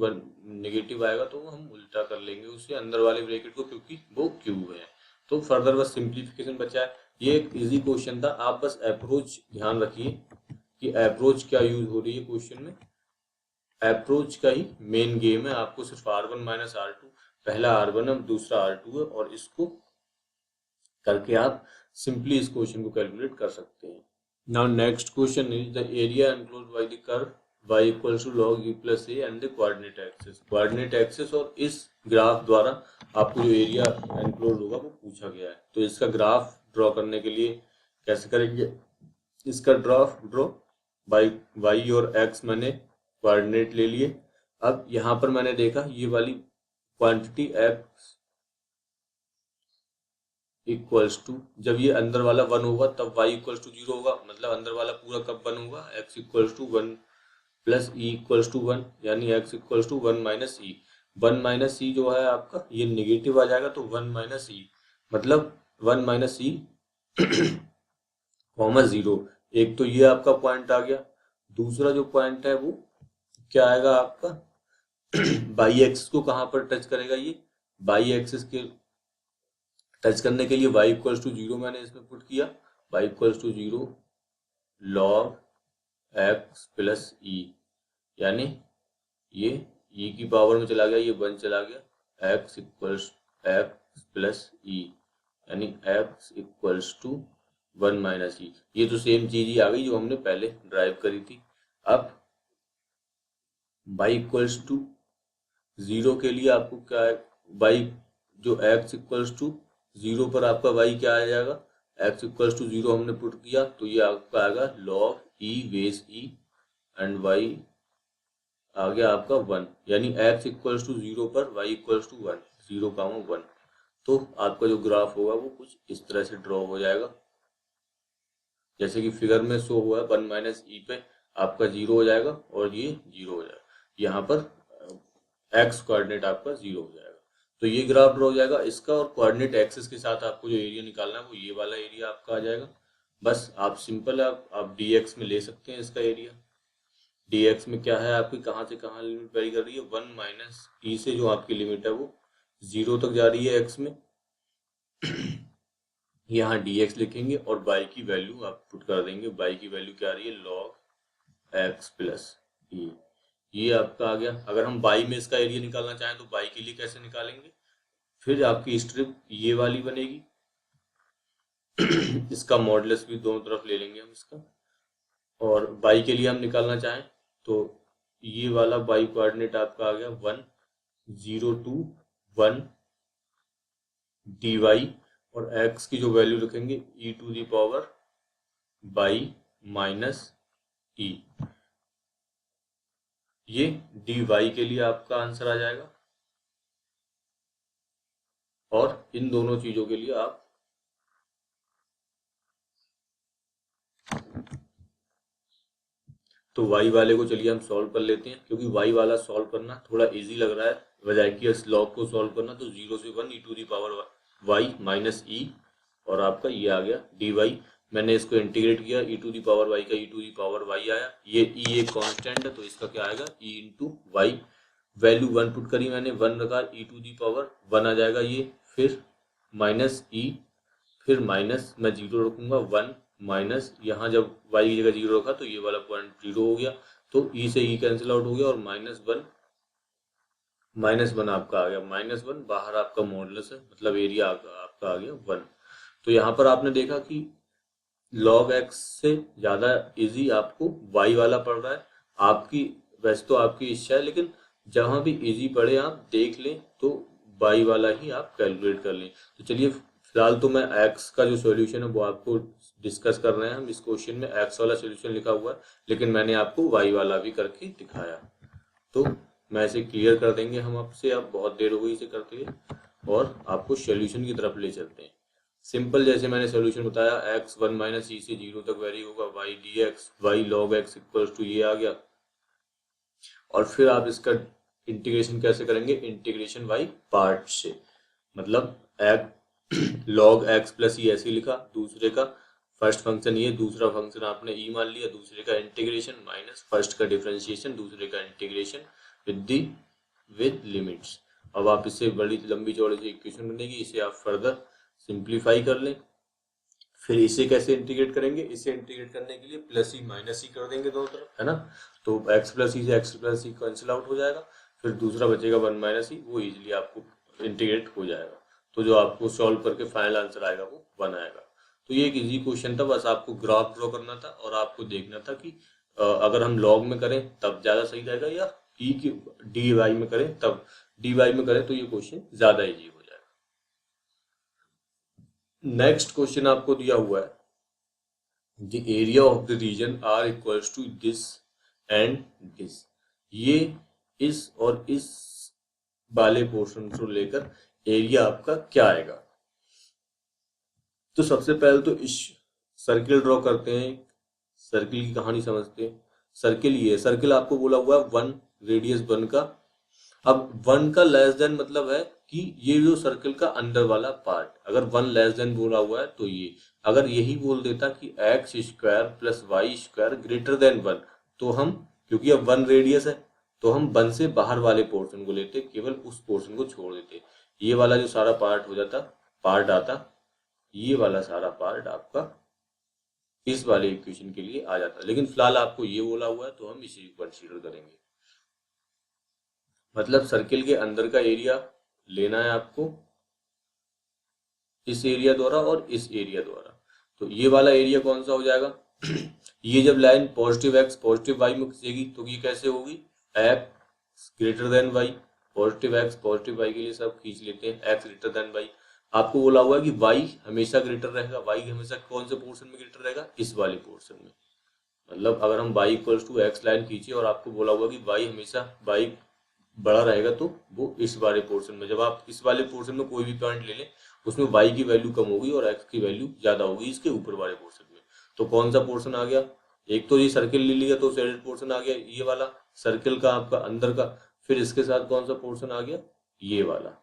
नेगेटिव आएगा तो हम उल्टा कर लेंगे उसे अंदर वाले ब्रैकेट को, क्योंकि वो क्यूब है। तो फर्दर बस सिंप्लीफिकेशन बचा है। ये एक इजी क्वेश्चन था, आप बस अप्रोच ध्यान रखिए कि अप्रोच क्या यूज हो रही है क्वेश्चन में। अप्रोच का ही मेन गेम है, आपको सिर्फ R1 माइनस R2, पहला R1 है दूसरा R2 है, और इसको करके आप सिंपली इस क्वेश्चन को कैलकुलेट कर सकते हैं। Now next question is the area enclosed by the curve y equals to log u plus a and the coordinate axis. Coordinate axis और इस ग्राफ द्वारा आपको जो एरिया एनक्लोज होगा वो पूछा गया है। तो इसका ग्राफ ड्रॉ करने के लिए कैसे करेंगे, इसका ड्रॉ बाई y और x मैंने कोऑर्डिनेट ले लिए। अब यहाँ पर मैंने देखा ये वाली क्वांटिटी x इक्वल्स टू, जब ये अंदर वाला 1 होगा तब y इक्वल्स टू 0 होगा, मतलब अंदर वाला पूरा कब 1 होगा, x equals to 1 plus E equals to 1, यानी x equals to 1 minus E. 1 minus E जो है आपका ये निगेटिव आ जाएगा, तो 1 माइनस ई मतलब 1 माइनस ई कॉमा 0। एक तो ये आपका पॉइंट आ गया, दूसरा जो पॉइंट है वो क्या आएगा आपका बाई एक्सिस को कहाँ पर टच करेगा, ये बाई एक्सिस के टच करने के लिए y इक्वल्स टू 0 मैंने इसमें पुट किया, y equals to 0 log x plus E, यानी ये e की पावर में चला गया, ये 1 चला गया, x equals x plus E, यानी x equals to 1 minus E. ये तो सेम चीज ही आ गई जो हमने पहले ड्राइव करी थी। अब y इक्वल्स टू 0 के लिए आपको क्या है, y जो x इक्वल्स टू 0 पर आपका y क्या आ जाएगा, x इक्वल्स टू 0 हमने पुट किया, तो ये आपका आएगा log e base e and y आ गया आपका 1, यानी x इक्वल्स टू 0 पर y इक्वल्स टू 1, 0, 1। तो आपका जो ग्राफ होगा वो कुछ इस तरह से ड्रॉ हो जाएगा, जैसे कि फिगर में शो हुआ है 1 माइनस ई पे आपका 0 हो जाएगा और ये 0 हो जाएगा, यहाँ पर x कोऑर्डिनेट आपका 0 हो जाएगा। तो ये ग्राफ ड्रॉ हो जाएगा इसका, और कोऑर्डिनेट एक्सिस के साथ आपको जो एरिया निकालना है वो ये वाला एरिया आपका आ जाएगा। बस आप सिंपल आप dx में ले सकते हैं इसका एरिया। dx में क्या है आपकी कहाँ से कहाँ लिमिट वेरी कर रही है, 1 माइनस ई से जो आपकी लिमिट है वो 0 तक जा रही है x में, यहाँ dx लिखेंगे और y की वैल्यू आप पुट कर देंगे। y की वैल्यू क्या आ रही है, log x प्लस ई, ये आपका आ गया। अगर हम y में इसका एरिया निकालना चाहें तो y के लिए कैसे निकालेंगे, फिर आपकी स्ट्रिप ये वाली बनेगी इसका मॉडुलस भी दोनों तरफ ले लेंगे हम इसका, और y के लिए हम निकालना चाहें तो ये वाला y कोऑर्डिनेट आपका आ गया 1 0 2 1 dy, और x की जो वैल्यू रखेंगे e to the power y minus E, ये dy के लिए आपका आंसर आ जाएगा। और इन दोनों चीजों के लिए आप तो y वाले को चलिए हम सॉल्व कर लेते हैं, क्योंकि y वाला सॉल्व करना थोड़ा इजी लग रहा है बजाय कि इस लॉग को सॉल्व करना। तो 0 से 1 e to the power y minus E, और आपका ये आ गया dy। मैंने इसको इंटीग्रेट किया, e to the power y का e to the power y आया। ये e एक कांस्टेंट है तो इसका क्या आएगा, e into y। Value 1 put करी मैंने, 1 रखा, e टू दी पावर 1 आ जाएगा ये, फिर माइनस ई, फिर माइनस मैं 0 रखूंगा 1 माइनस, यहाँ जब y की जगह 0 रखा तो ये वाला पॉइंट 0 हो गया, तो e से e कैंसिल आउट हो गया, और माइनस वन आपका आ गया, -1 बाहर आपका मॉडुलस है, मतलब एरिया आपका आ गया 1। तो यहाँ पर आपने देखा कि log x से ज़्यादा इजी आपको y वाला पड़ रहा है। आपकी वैसे तो आपकी इच्छा है, लेकिन जहाँ भी इजी पड़े आप देख लें तो y वाला ही आप कैलकुलेट कर लें। तो चलिए फिलहाल तो मैं x का जो सॉल्यूशन है वो आपको डिस्कस कर रहे हैं। हम इस क्वेश्चन में x वाला सॉल्यूशन लिखा हुआ है, लेकिन मैंने आपको y वाला भी करके दिखाया। तो मैं इसे क्लियर कर देंगे हम आपसे, अब बहुत देर हो गई इसे करते हुए, और आपको सॉल्यूशन की तरफ ले चलते हैं। सिंपल जैसे मैंने सॉल्यूशन बताया, x 1 माइनस ई से 0 तक वेरी होगा, y dx, y log x equals to ये आ गया। और फिर आप इसका इंटीग्रेशन कैसे करेंगे, इंटीग्रेशन बाई पार्ट से, मतलब log x प्लस ई ऐसे लिखा, दूसरे का फर्स्ट फंक्शन ये, दूसरा फंक्शन आपने ई मान लिया, दूसरे का इंटीग्रेशन माइनस फर्स्ट का डिफरेंशिएशन, दूसरे का इंटीग्रेशन विद लिमिट्स। अब आप इससे बड़ी लंबी चौड़ी सी इक्वेशन बनेगी, इसे आप फर्दर सिंप्लीफाई कर लें। फिर इसे कैसे इंटीग्रेट करेंगे, इसे इंटीग्रेट करने के लिए प्लस ई माइनस ई कर देंगे दोनों तरफ, है ना। तो x प्लस ई से x प्लस ई कैंसिल आउट हो जाएगा, फिर दूसरा बचेगा 1 माइनस ई, वो इजीली आपको इंटीग्रेट हो जाएगा। तो जो आपको सॉल्व करके फाइनल आंसर आएगा वो 1 आएगा। तो ये एक इजी क्वेश्चन था, बस आपको ग्राफ ड्रॉ करना था और आपको देखना था कि अगर हम लॉग में करें तब ज़्यादा सही रहेगा, या ई की डी वाई में करें तब, डी वाई में करें तो ये क्वेश्चन ज़्यादा इजी हो जाएगा। नेक्स्ट क्वेश्चन आपको दिया हुआ है, the area of the region R equals to this and this. ये इस और इस वाले पोर्शन को लेकर एरिया आपका क्या आएगा। तो सबसे पहले तो इस सर्किल ड्रॉ करते हैं, सर्किल की कहानी समझते हैं। सर्किल ये सर्किल आपको बोला हुआ है 1 रेडियस 1 का। अब 1 का लेस देन मतलब है कि ये जो सर्किल का अंदर वाला पार्ट, अगर 1 लेस देन बोला हुआ है तो ये, अगर यही बोल देता कि x square plus Y square greater than 1, तो हम, क्योंकि अब 1 रेडियस है तो हम 1 से बाहर वाले पोर्शन को लेते, केवल उस पोर्शन को छोड़ देते, ये वाला जो सारा पार्ट हो जाता, पार्ट आता, ये वाला सारा पार्ट आपका इस वाले इक्वेशन के लिए आ जाता। लेकिन फिलहाल आपको ये बोला हुआ है तो हम इसी को कंसीडर करेंगे। मतलब सर्किल के अंदर का एरिया लेना है आपको इस एरिया द्वारा और इस एरिया द्वारा। तो ये वाला एरिया कौन सा हो जाएगा ये जब line positive x positive y में खींचेगी तो ये कैसे होगी, x greater than y, positive x positive y के लिए सब खींच लेते हैं, एक्स ग्रेटर देन वाई। आपको बोला हुआ है कि वाई हमेशा ग्रेटर रहेगा, वाई हमेशा कौन से पोर्शन में ग्रेटर रहेगा, इस वाले पोर्शन में। मतलब अगर हम y equals to x line खींचे और आपको बोला हुआ कि y हमेशा y बड़ा रहेगा तो वो इस वाले पोर्शन में, जब आप इस वाले पोर्शन में कोई भी पॉइंट ले लें उसमें y की वैल्यू कम होगी और x की वैल्यू ज्यादा होगी इसके ऊपर वाले पोर्शन में। तो कौन सा पोर्शन आ गया, एक तो ये सर्किल ले लिया तो शेडेड पोर्शन आ गया ये वाला सर्किल का आपका अंदर का, फिर इसके साथ कौन सा पोर्शन आ गया, ये वाला,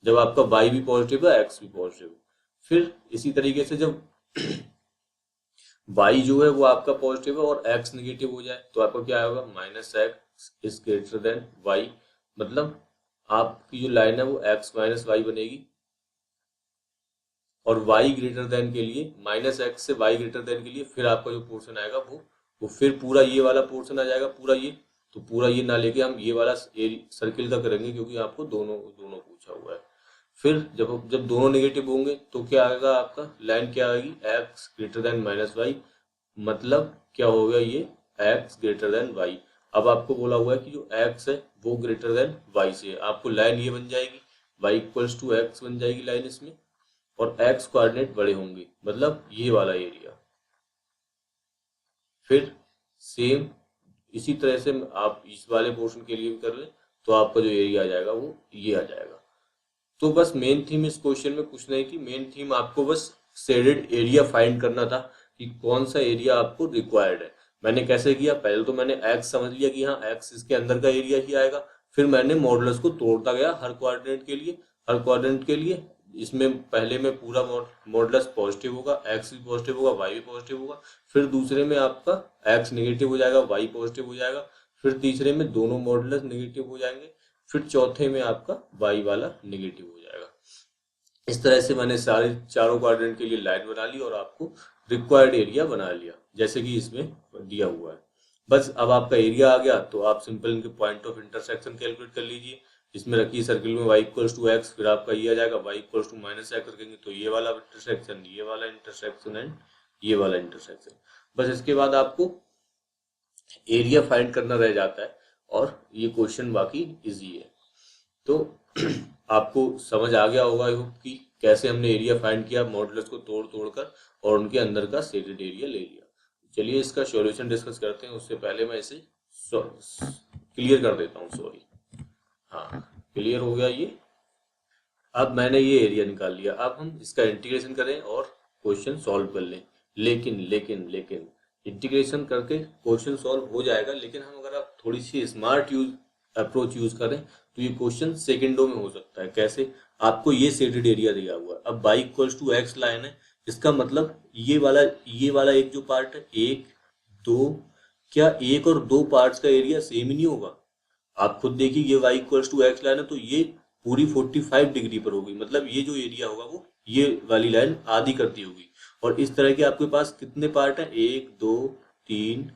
जब आपका y भी पॉजिटिव है x भी पॉजिटिव है। फिर इसी तरीके से जब y जो है वो आपका पॉजिटिव है और x निगेटिव हो जाए तो आपका क्या होगा, minus x is greater than y। मतलब आपकी जो लाइन है वो x माइनस वाई बनेगी, और y ग्रेटर देन के लिए माइनस एक्स से y ग्रेटर देन के लिए फिर आपका जो पोर्शन आएगा वो फिर पूरा ये वाला पोर्शन आ जाएगा, पूरा ये। तो पूरा ये ना लेके हम ये वाला सर्किल का करेंगे, क्योंकि आपको दोनों दोनों पूछा हुआ है। फिर जब दोनों नेगेटिव होंगे तो क्या आएगा, आपका लाइन क्या आएगी, x greater than minus y, मतलब क्या हो गया, ये x ग्रेटर देन y। अब आपको बोला हुआ है कि जो x है वो ग्रेटर देन y से है, आपको लाइन ये बन जाएगी y इक्वल्स टू एक्स बन जाएगी लाइन इसमें, और x कोऑर्डिनेट बड़े होंगे, मतलब ये वाला एरिया। फिर सेम इसी तरह से आप इस वाले पोर्शन के लिए भी कर लें, तो आपका जो एरिया आ जाएगा वो ये आ जाएगा। तो बस मेन थीम इस क्वेश्चन में कुछ नहीं थी, मेन थीम आपको बस शेडेड एरिया फाइंड करना था कि कौन सा एरिया आपको रिक्वायर्ड है। मैंने कैसे किया, पहले तो मैंने एक्स समझ लिया कि हाँ एक्स इसके अंदर का एरिया ही आएगा, फिर मैंने मॉडुलस को तोड़ता गया हर कोऑर्डिनेट के लिए, हर कोऑर्डिनेट के लिए। इसमें पहले में पूरा मॉडुलस पॉजिटिव होगा, एक्स भी पॉजिटिव होगा, वाई भी पॉजिटिव होगा। फिर दूसरे में आपका एक्स नेगेटिव हो जाएगा, वाई पॉजिटिव हो जाएगा। फिर तीसरे में दोनों मॉडुलस नेगेटिव हो जाएंगे। फिर चौथे में आपका वाई वाला नेगेटिव हो जाएगा। इस तरह से मैंने सारे चारों क्वाड्रेंट के लिए लाइन बना ली और आपको रिक्वायर्ड एरिया बना लिया, जैसे कि इसमें दिया हुआ है। बस अब आपका एरिया आ गया, तो आप सिंपल इनके पॉइंट ऑफ इंटरसेक्शन कैलकुलेट कर लीजिए। इसमें रखिए सर्किल में y इक्वल्स टू एक्स, फिर आपका ये आ जाएगा y equals to minus x रखेंगे, तो ये वाला इंटरसेक्शन, ये वाला इंटरसेक्शन एंड ये वाला इंटरसेक्शन। बस इसके बाद आपको एरिया फाइंड करना रह जाता है, और ये क्वेश्चन बाकी इजी है। तो आपको समझ आ गया होगा आई होप कि कैसे हमने एरिया फाइंड किया मॉडुलस को तोड़ तोड़कर, और उनके अंदर का शेडेड एरिया ले लिया। चलिए इसका सॉल्यूशन डिस्कस करते हैं। उससे पहले मैं इसे क्लियर कर देता हूँ, सॉरी। हाँ, क्लियर हो गया ये। अब मैंने ये एरिया निकाल लिया, अब हम इसका इंटीग्रेशन करें और क्वेश्चन सॉल्व कर लें। लेकिन लेकिन लेकिन इंटीग्रेशन करके क्वेश्चन सॉल्व हो जाएगा, लेकिन हम अगर आप थोड़ी सी स्मार्ट अप्रोच यूज करें तो ये क्वेश्चन सेकंडों में हो सकता है। कैसे, आपको ये शेडेड एरिया दिया हुआ है, अब y equals to x line है, इसका मतलब ये वाला एक जो पार्ट है, एक दो, क्या एक और दो पार्ट्स का एरिया सेम ही नहीं होगा? आप खुद देखिए, ये y equals to x line है तो ये पूरी 45 डिग्री पर होगी, मतलब ये जो एरिया होगा वो ये वाली लाइन आधी करती होगी। और इस तरह के आपके पास कितने पार्ट हैं, एक दो तीन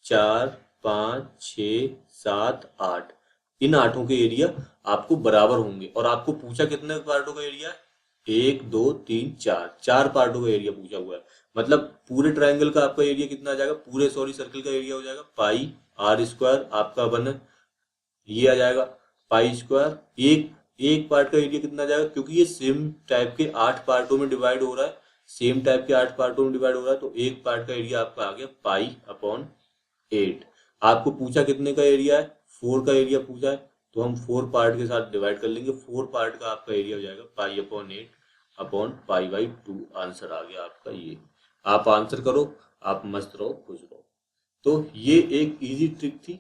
चार पाँच छ सात आठ, इन आठों के एरिया आपको बराबर होंगे। और आपको पूछा कितने पार्टों का एरिया है, एक दो तीन चार, चार पार्टों का एरिया पूछा हुआ है। मतलब पूरे ट्रायंगल का आपका एरिया कितना आ जाएगा, पूरे सर्कल का एरिया हो जाएगा पाई आर स्क्वायर आपका बन, ये आ जाएगा पाई स्क्वायर। एक एक पार्ट का एरिया कितना आ जाएगा, क्योंकि ये सेम टाइप के 8 पार्टों में डिवाइड हो रहा है, सेम टाइप के 8 पार्टों में डिवाइड हो रहा है, तो एक पार्ट का एरिया आपका आ गया पाई अपॉन 8। आपको पूछा कितने का एरिया है, 4 का एरिया पूछा है, तो हम 4 पार्ट के साथ डिवाइड कर लेंगे। 4 पार्ट का आपका एरिया हो जाएगा pi upon 8 upon pi by 2। Answer आ गया आपका ये। आप आंसर करो, आप मस्त रहो, खुश रहो। तो ये एक इजी ट्रिक थी,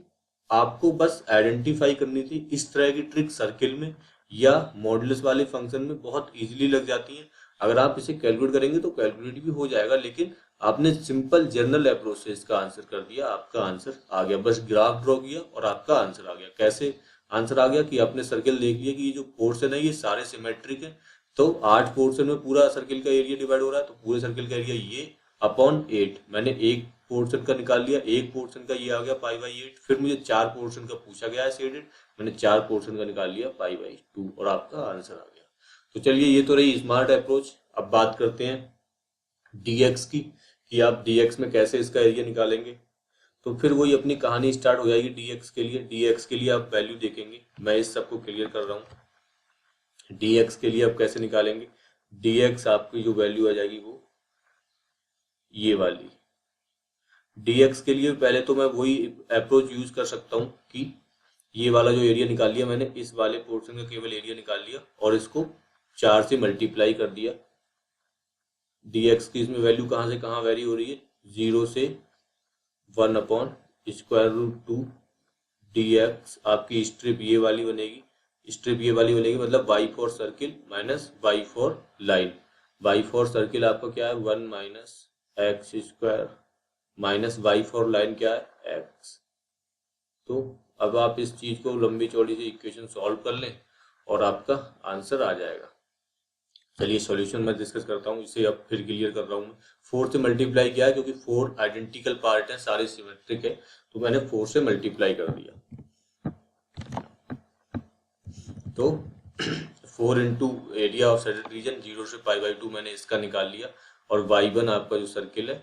आपको बस आइडेंटिफाई करनी थी। इस तरह की ट्रिक सर्किल में या मॉडुलस वाले फंक्शन में बहुत इजीली लग जाती हैं। अगर आप इसे कैलकुलेट करेंगे तो कैलकुलेट भी हो जाएगा, लेकिन आपने सिंपल जनरल अप्रोच से इसका आंसर कर दिया, आपका आंसर आ गया। बस ग्राफ ड्रॉ किया और आपका आंसर आ गया। कैसे आंसर आ गया कि आपने सर्किल देख लिया कि ये जो पोर्शन है ये सारे सिमेट्रिक है, तो 8 पोर्शन में पूरा सर्किल का एरिया डिवाइड हो रहा है, तो पूरे सर्किल का एरिया ये अपॉन 8। मैंने एक पोर्शन का निकाल लिया, एक पोर्शन का ये आ गया पाई बाई 8। फिर मुझे 4 पोर्शन का पूछा गया है शेडेड, मैंने 4 पोर्शन का निकाल लिया पाई बाई 2 और आपका आंसर आ गया। तो चलिए ये तो रही स्मार्ट अप्रोच। अब बात करते हैं dx की, कि आप dx में कैसे इसका एरिया निकालेंगे। तो फिर वही अपनी कहानी स्टार्ट हो जाएगी dx के लिए। dx के लिए आप वैल्यू देखेंगे, मैं इस सबको क्लियर कर रहा हूँ। dx के लिए आप कैसे निकालेंगे, dx आपकी जो वैल्यू आ जाएगी वो ये वाली। dx के लिए पहले तो मैं वही अप्रोच यूज कर सकता हूँ कि ये वाला जो एरिया निकाल लिया मैंने, इस वाले पोर्शन का केवल एरिया निकाल लिया और इसको 4 से मल्टीप्लाई कर दिया। dx की इसमें वैल्यू कहाँ से कहाँ वेरी हो रही है, 0 से 1 अपॉन स्क्वायर रूट 2। dx आपकी स्ट्रिप ये वाली बनेगी, स्ट्रिप ये वाली बनेगी, मतलब y for circle minus y for line. y for circle आपका क्या है, 1 minus x square minus y for line क्या है, x। तो अब आप इस चीज को लंबी चौड़ी से इक्वेशन सॉल्व कर लें और आपका आंसर आ जाएगा। चलिए सॉल्यूशन मैं डिस्कस करता हूँ, इसे अब फिर क्लियर कर रहा हूँ। 4 से मल्टीप्लाई किया है क्योंकि 4 आइडेंटिकल पार्ट हैं, सारे सिमेट्रिक है, तो मैंने 4 से मल्टीप्लाई कर दिया। तो 4 into area of shaded region 0 से π/2 मैंने इसका निकाल लिया। और y1 आपका जो सर्किल है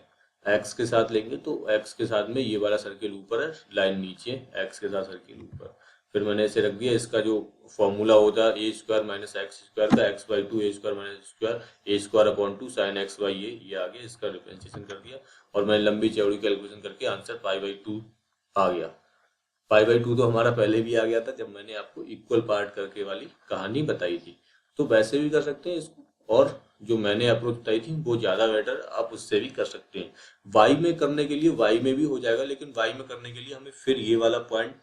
x के साथ लेंगे तो x के साथ में ये वाला सर्किल ऊपर है, लाइन नीचे, x के साथ सर्किल ऊपर। फिर मैंने इसे रख दिया, इसका जो फॉर्मूला होता है ए स्क्वायर माइनस एक्स स्क्वायर का x/2 A square minus square A square upon 2 sine x by ये आ गया, इसका डिफरेंशिएशन कर दिया। और मैंने लंबी चौड़ी कैलकुलेशन करके आंसर π/2 आ गया। π/2 तो हमारा पहले भी आ गया था जब मैंने आपको इक्वल पार्ट करके वाली कहानी बताई थी। तो वैसे भी कर सकते हैं इसको, और जो मैंने अप्रोच बताई थी वो ज़्यादा बेटर, आप उससे भी कर सकते हैं। वाई में करने के लिए वाई में भी हो जाएगा, लेकिन वाई में करने के लिए हमें फिर ये वाला पॉइंट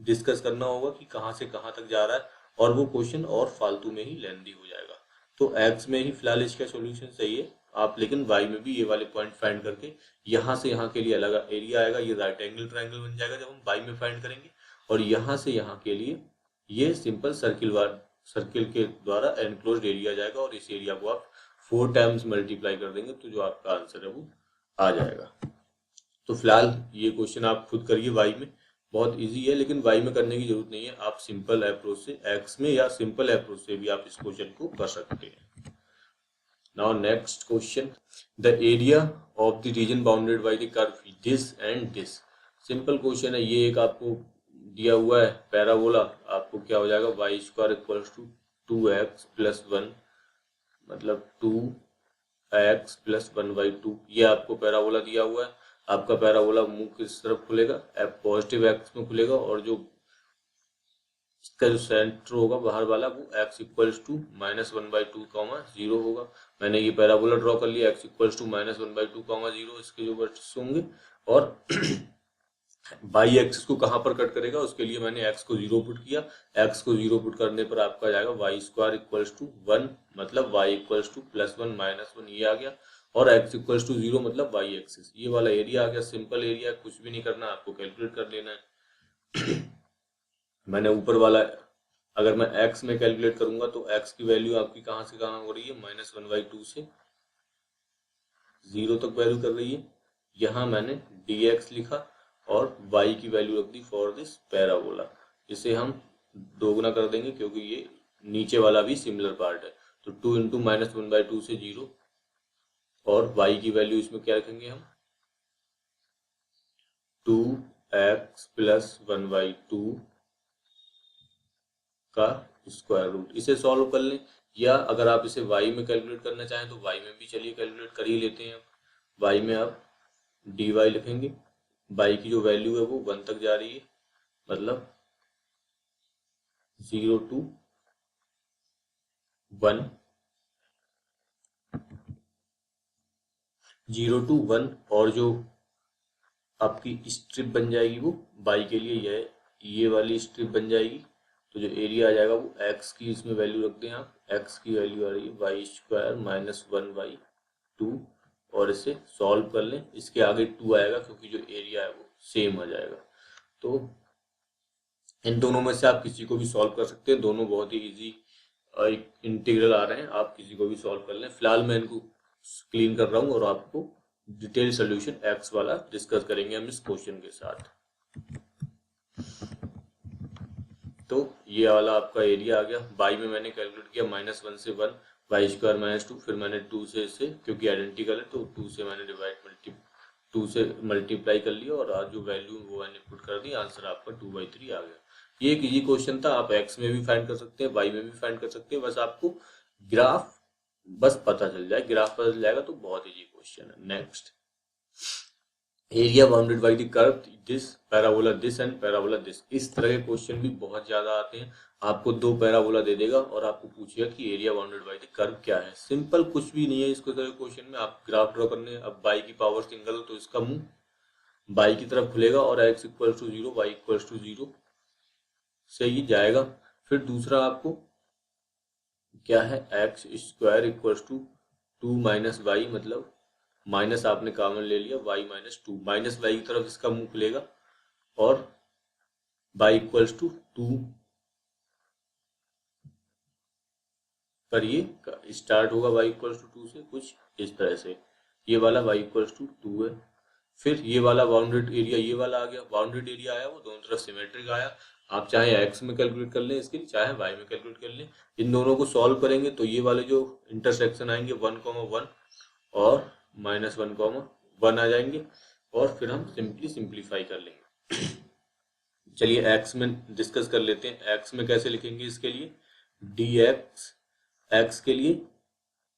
डिस्कस करना होगा कि कहाँ से कहाँ तक जा रहा है, और वो क्वेश्चन और फालतू में ही लेंदी हो जाएगा। तो एक्स में ही फिलहाल इसका सॉल्यूशन सही है आप, लेकिन वाई में भी ये वाले पॉइंट फाइंड करके यहाँ से यहाँ के लिए अलग एरिया आएगा, ये राइट एंगल ट्रायंगल बन जाएगा जब हम वाई में फाइंड करेंगे। और यहाँ से यहाँ के लिए ये सिंपल सर्किल के द्वारा एनक्लोज्ड एरिया जाएगा, और इस एरिया को आप 4 टाइम्स मल्टीप्लाई कर देंगे तो जो आपका आंसर है वो आ जाएगा। तो फिलहाल ये क्वेश्चन आप खुद करिए, वाई में बहुत इजी है, लेकिन वाई में करने की जरूरत नहीं है, आप सिंपल अप्रोच से एक्स में या सिंपल अप्रोच से भी आप इस क्वेश्चन को कर सकते हैं। Now next question, the area of the region bounded by the curve this and this. Simple question है ये, एक आपको दिया हुआ है पैराबोला, आपको क्या हो जाएगा y square equals to 2x plus 1, मतलब 2x प्लस 1/2, ये आपको पैराबोला दिया हुआ है। आपका पैराबोला मुंह किस तरफ खुलेगा, पॉजिटिव एक्स में खुलेगा, और जो इसका जो सेंटर होगा बाहर वाला वो x इक्वल्स टू -1/2 0 होगा। मैंने ये पैराबोला ड्रॉ कर लिया, x इक्वल्स टू -1/2 0 इसके जो वर्टिसेस होंगे। और बाई एक्सिस को कहाँ पर कट करेगा, उसके लिए मैंने x को 0 पुट किया। x को 0 पुट करने पर आपका जाएगा वाई स्क्वायर इक्वल्स टू 1, मतलब y इक्वल्स टू +1 -1 ये आ गया। और x इक्वल्स टू 0 मतलब y एक्सिस, ये वाला एरिया आ गया। सिंपल एरिया, कुछ भी नहीं करना, आपको कैलकुलेट कर लेना है। मैंने ऊपर वाला, अगर मैं x में कैलकुलेट करूंगा तो x की वैल्यू आपकी कहाँ से कहाँ हो रही है, -1/2 से 0 तक वैल्यू कर रही है। यहाँ मैंने dx लिखा और y की वैल्यू रख दी फॉर दिस पैराबोला। इसे हम दोगुना कर देंगे क्योंकि ये नीचे वाला भी सिमिलर पार्ट है। तो 2 इंटू -1/2 से 0, और y की वैल्यू इसमें क्या रखेंगे हम, 2x प्लस 1/2 का स्क्वायर रूट। इसे सॉल्व कर लें, या अगर आप इसे y में कैलकुलेट करना चाहें तो y में भी चलिए कैलकुलेट कर ही लेते हैं। y में आप dy लिखेंगे, y की जो वैल्यू है वो 1 तक जा रही है, मतलब 0 to 1, 0 to 1, और जो आपकी स्ट्रिप बन जाएगी वो y के लिए ये वाली स्ट्रिप बन जाएगी। तो जो एरिया आ जाएगा वो x की इसमें वैल्यू रख दें आप, x की वैल्यू आ रही है वाई स्क्वायर -1/2, और इसे सॉल्व कर लें। इसके आगे 2 आएगा क्योंकि जो एरिया है वो सेम आ जाएगा। तो इन दोनों में से आप किसी को भी सॉल्व कर सकते हैं, दोनों बहुत ही इजी इंटीग्रल आ रहे हैं, आप किसी को भी सॉल्व कर लें। फिलहाल मैं इनको क्लीन कर रहा हूँ और आपको डिटेल सोल्यूशन x वाला डिस्कस करेंगे हम इस क्वेश्चन के साथ। तो ये वाला आपका एरिया आ गया। बाई में मैंने कैलकुलेट किया -1 से 1, वाई स्क्वायर -2, फिर मैंने 2 से इसे, क्योंकि आइडेंटिकल है तो 2 से मैंने टू से मल्टीप्लाई कर लिया, और आज जो वैल्यू वो मैंने पुट कर दी, आंसर आपका 2/3 आ गया। ये एक इजी क्वेश्चन था, आप एक्स में भी फाइंड कर सकते हैं, वाई में भी फाइंड कर सकते हैं, बस आपको ग्राफ बस पता चल जाए, ग्राफ पता चल जाएगा तो बहुत इजी क्वेश्चन है। Next, area bounded by the curve this parabola this and parabola this. इस तरह के क्वेश्चन भी बहुत ज्यादा आते हैं। आपको 2 पैराबोला दे देगा और आपको पूछेगा कि area bounded by the curve क्या है। सिंपल, कुछ भी नहीं है इसको तरह क्वेश्चन में। आप ग्राफ ड्रॉ करने, अब बाई की पावर सिंगल हो तो इसका मुंह बाई की तरफ खुलेगा और x equal to 0, y equal to 0 से ही जाएगा। फिर दूसरा आपको क्या है, x square equal to 2 minus y, मतलब माइनस आपने कॉमन ले लिया, y -2, माइनस वाई की तरफ इसका मुंह खुलेगा, और y इक्वल्स टू 2 पर ये स्टार्ट होगा y इक्वल्स टू 2 से कुछ इस तरह से, ये वाला y इक्वल्स टू 2 है। फिर ये वाला बाउंडेड एरिया ये वाला आ गया, बाउंडेड एरिया आया वो दोनों तरफ सिमेट्रिक आया। आप चाहे x में कैलकुलेट कर लें इसके लिए, चाहे y में कैलकुलेट कर लें। इन दोनों को सॉल्व करेंगे तो ये वाले जो इंटरसेक्शन आएंगे 1,1 और -1,1 आ जाएंगे, और फिर हम सिंप्लीफाई कर लेंगे। चलिए x में डिस्कस कर लेते हैं। x में कैसे लिखेंगे इसके लिए, dx, x के लिए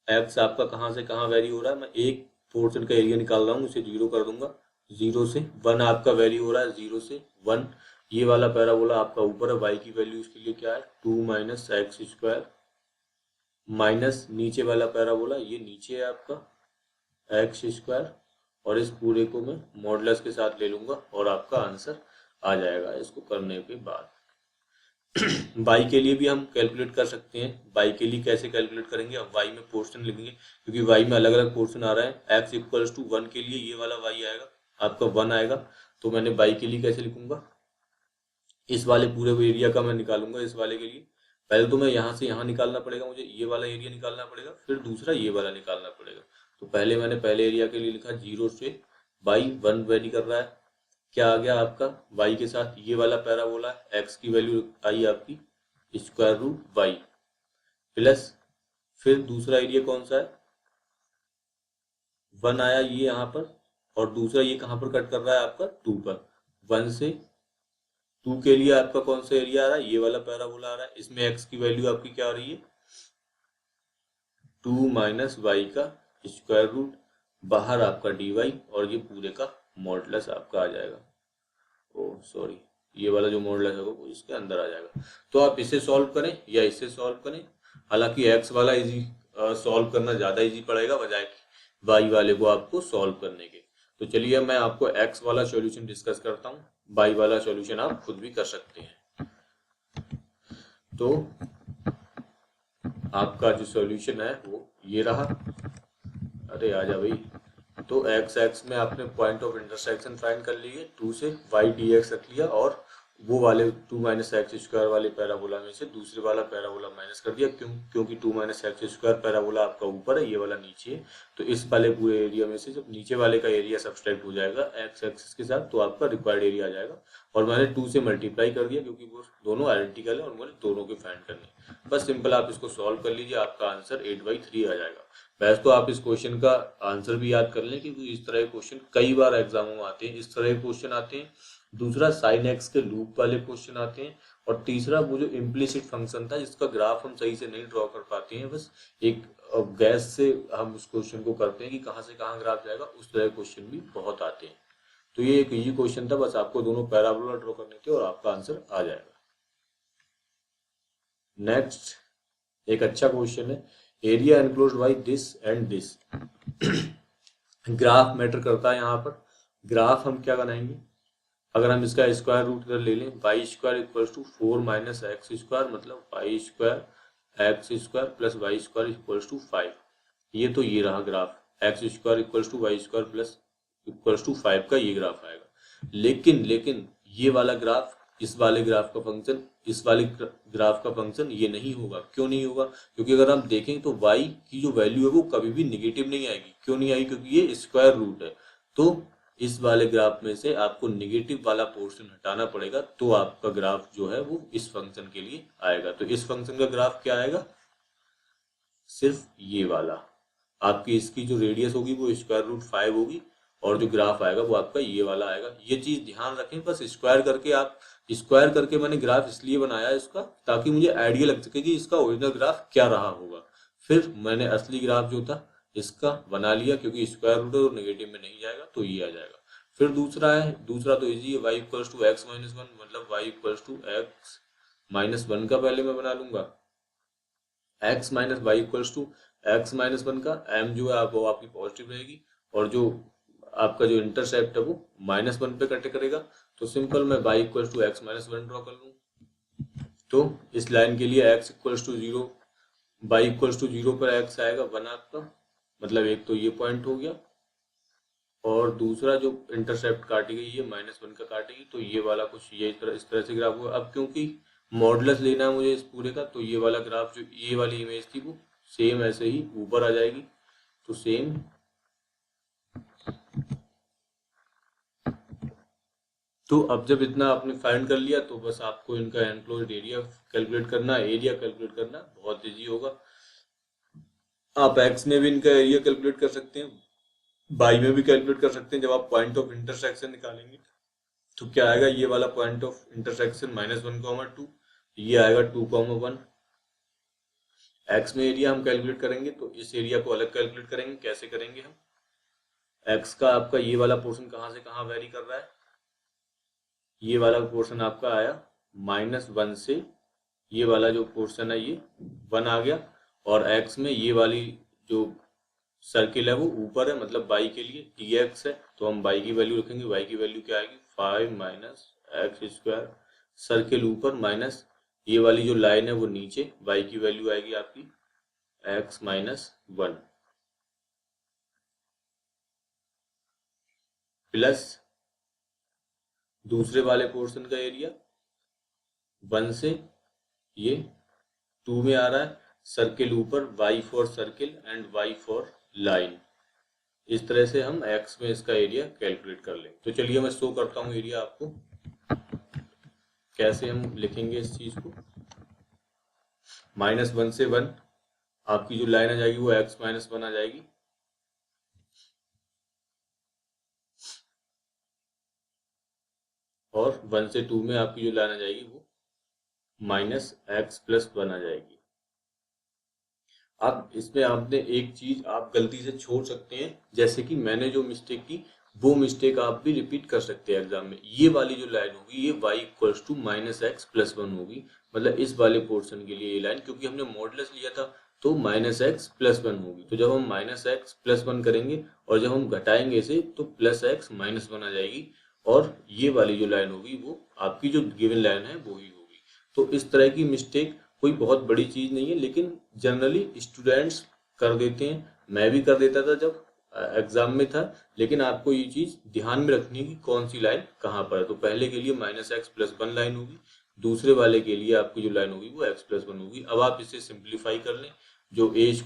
x आपका कहाँ से कहाँ वेरी हो रहा है, मैं एक पोर्शन का एरिया निकाल रहा हूँ, उसे 0 कर दूंगा। 0 से 1 आपका वैल्यू हो रहा है, 0 से 1। ये वाला पैराबोला आपका ऊपर है, y की वैल्यू इसके लिए क्या है 2 माइनस एक्स स्क्वायर, माइनस नीचे वाला पैराबोला ये नीचे है आपका एक्स स्क्वायर, और इस पूरे को मैं मॉडुलस के साथ ले लूंगा और आपका आंसर आ जाएगा इसको करने के बाद। y के लिए भी हम कैलकुलेट कर सकते हैं। y के लिए कैसे कैलकुलेट करेंगे, अब y में पोर्शन लिखेंगे क्योंकि y में अलग अलग पोर्शन आ रहा है। x इक्वल्स टू 1 के लिए ये वाला y आएगा आपका 1 आएगा, तो मैंने y के लिए कैसे लिखूंगा, इस वाले पूरे एरिया का मैं निकालूंगा। इस वाले के लिए पहले तो मैं यहाँ से यहाँ निकालना पड़ेगा, मुझे ये वाला एरिया निकालना पड़ेगा, फिर दूसरा ये वाला निकालना पड़ेगा। तो पहले मैंने पहले एरिया के लिए लिखा 0 से बाई 1 वेरी कर रहा है, क्या आ गया आपका y के साथ ये वाला पैराबोला, x की वैल्यू आई आपकी स्क्वायर रूट y, प्लस फिर दूसरा एरिया कौन सा है 1 आया ये यहाँ पर, और दूसरा ये कहाँ पर कट कर रहा है आपका 2 पर। 1 से 2 के लिए आपका कौन सा एरिया आ रहा है, ये वाला पैराबोला आ रहा है। इसमें x की वैल्यू आपकी क्या आ रही है 2 माइनस वाई का स्क्वायर रूट, बाहर आपका dy, और ये पूरे का मॉडुलस आपका आ जाएगा। ओ सॉरी, ये वाला जो मॉडुलस है वो इसके अंदर आ जाएगा। तो आप इसे सॉल्व करें या इसे सॉल्व करें, हालांकि x वाला इजी सॉल्व करना ज़्यादा इजी पड़ेगा बजाय y वाले को आपको सॉल्व करने के। तो चलिए मैं आपको x वाला सॉल्यूशन डिस्कस करता हूँ, y वाला सॉल्यूशन आप खुद भी कर सकते हैं। तो आपका जो सॉल्यूशन है वो ये रहा, अरे आजा भाई। तो x में आपने पॉइंट ऑफ इंटरसेक्शन फाइंड कर लिए, 2 से y dx रख लिया, और वो वाले 2 माइनस एक्स स्क्वायर वाले पैराबोला में से दूसरे वाला पैराबोला माइनस कर दिया, क्योंकि 2 माइनस एक्स स्क्वायर पैराबोला आपका ऊपर है, ये वाला नीचे है। तो इस वाले पूरे एरिया में से जब नीचे वाले का एरिया सब्सट्रैक्ट हो जाएगा एक्स एक्सिस के साथ, तो आपका रिक्वायर्ड एरिया आ जाएगा। और मैंने 2 से मल्टीप्लाई कर दिया क्योंकि वो दोनों आइडेंटिकल है और मुझे दोनों के फाइंड करने। बस सिंपल आप इसको सॉल्व कर लीजिए, आपका आंसर 8/3 आ जाएगा। वैसे तो आप इस क्वेश्चन का आंसर भी याद कर लें क्योंकि इस तरह के क्वेश्चन कई बार एग्जामों में आते हैं, इस तरह के क्वेश्चन आते हैं। दूसरा साइन एक्स के लूप वाले क्वेश्चन आते हैं, और तीसरा वो जो इम्प्लिसिट फंक्शन था जिसका ग्राफ हम सही से नहीं ड्रॉ कर पाते हैं, बस एक गैस से हम उस क्वेश्चन को करते हैं कि कहाँ से कहाँ ग्राफ जाएगा, उस तरह के क्वेश्चन भी बहुत आते हैं। तो ये एक इजी क्वेश्चन था, बस आपको दोनों पैराबोला ड्रॉ करने थे और आपका आंसर आ जाएगा। नेक्स्ट एक अच्छा क्वेश्चन है, area enclosed by this and this. Graph matter करता है यहाँ पर। ग्राफ हम क्या बनाएंगे, अगर हम इसका स्क्वायर रूट इधर ले लें, Y square equals to 4 minus x square, मतलब Y square X square plus Y square equals to 5। ये तो ये रहा graph, X square equals to Y square plus equals to 5 का ये ग्राफ आएगा। लेकिन ये वाला ग्राफ इस वाले ग्राफ का फंक्शन, इस वाले ग्राफ का फंक्शन ये नहीं होगा। क्यों नहीं होगा, क्योंकि अगर हम देखें तो y की जो वैल्यू है वो कभी भी निगेटिव नहीं आएगी। क्यों नहीं आएगी, क्योंकि ये स्क्वायर रूट है। तो इस वाले ग्राफ में से आपको निगेटिव वाला पोर्शन हटाना पड़ेगा, तो आपका ग्राफ जो है वो इस फंक्शन के लिए आएगा। तो इस फंक्शन का ग्राफ क्या आएगा, सिर्फ ये वाला। आपकी इसकी जो रेडियस होगी वो स्क्वायर रूट 5 होगी, और जो ग्राफ आएगा वो आपका ये वाला आएगा। ये चीज ध्यान रखें, बस स्क्वायर करके आप स्क्वायर करके मैंने ग्राफ इसलिए बनाया इसका ताकि मुझे आइडिया लग सके कि इसका ओरिजिनल ग्राफ क्या रहा होगा। फिर मैंने असली ग्राफ जो था इसका बना लिया, क्योंकि स्क्वायर रूट और नेगेटिव में नहीं जाएगा तो ये आ जाएगा। फिर दूसरा तो इजी है, y equals to x minus 1, मतलब y equals to x minus 1 का पहले मैं बना लूंगा, x minus y equals to x minus 1 का m जो है वो आपकी पॉजिटिव रहेगी, और जो आपका जो इंटरसेप्ट है वो -1 पे कट करेगा। तो सिंपल मैं y equals to x minus 1 draw कर लूँ। तो इस लाइन के लिए x equals to 0, y equals to 0 पर x आएगा 1 आपका, मतलब एक तो ये पॉइंट हो गया, और दूसरा जो इंटरसेप्ट काटी गई है -1 का काटेगी, तो ये वाला कुछ ये इस तरह से ग्राफ होगा। अब क्योंकि मॉडुलस लेना है मुझे इस पूरे का, तो ये वाला ग्राफ जो ये वाली इमेज थी वो सेम ऐसे ही ऊपर आ जाएगी। तो सेम तो अब जब इतना आपने फाइंड कर लिया तो बस आपको इनका एनक्लोज्ड एरिया कैलकुलेट करना है। एरिया कैलकुलेट करना बहुत इजी होगा। आप एक्स में भी इनका एरिया कैलकुलेट कर सकते हैं, वाई में भी कैलकुलेट कर सकते हैं। जब आप पॉइंट ऑफ इंटरसेक्शन निकालेंगे तो क्या आएगा, ये वाला पॉइंट ऑफ इंटरसेक्शन -1, 2, ये आएगा 2, 1। एक्स में एरिया हम कैलकुलेट करेंगे तो इस एरिया को अलग कैलकुलेट करेंगे। कैसे करेंगे हम, एक्स का आपका ये वाला पोर्शन कहाँ से कहाँ वेरी कर रहा है, ये वाला पोर्शन आपका आया -1 से, ये वाला जो पोर्शन है ये 1 आ गया, और एक्स में ये वाली जो सर्किल है वो ऊपर है, मतलब y के लिए dx है, तो हम y की वैल्यू रखेंगे। y की वैल्यू क्या आएगी, 5 - x²। सर्किल ऊपर माइनस ये वाली जो लाइन है वो नीचे, y की वैल्यू आएगी आपकी x-1 प्लस दूसरे वाले पोर्शन का एरिया 1 से ये 2 में आ रहा है। सर्किल ऊपर, y for circle and y for line. इस तरह से हम x में इसका एरिया कैलकुलेट कर लें। तो चलिए मैं शो करता हूँ एरिया आपको, कैसे हम लिखेंगे इस चीज को। -1 से 1 आपकी जो लाइन आ जाएगी वो x-1 आ जाएगी, और 1 से 2 में आपकी जो लाइन आ जाएगी वो -x+1 आ जाएगी। अब इसमें आपने एक चीज आप गलती से छोड़ सकते हैं, जैसे कि मैंने जो मिस्टेक की वो मिस्टेक आप भी रिपीट कर सकते हैं एग्जाम में। ये वाली जो लाइन होगी ये y = -x+1 होगी, मतलब इस वाले पोर्शन के लिए ये लाइन, क्योंकि हमने मॉडुलस लिया था तो -x+1 होगी। तो जब हम -x+1 करेंगे और जब हम घटाएंगे इसे तो +x-1 आ जाएगी, और ये वाली जो लाइन होगी वो आपकी जो गिवन लाइन है वो ही होगी। तो इस तरह की मिस्टेक कोई बहुत बड़ी चीज नहीं है, लेकिन जनरली स्टूडेंट्स कर देते हैं। मैं भी कर देता था जब एग्जाम में था, लेकिन आपको ये चीज ध्यान में रखनी है कि कौन सी लाइन कहाँ पर है। तो पहले के लिए -x+1 लाइन होगी, दूसरे वाले के लिए आपकी जो लाइन होगी वो x+1 होगी। अब आप इसे सिंप्लीफाई कर लें, जो a² -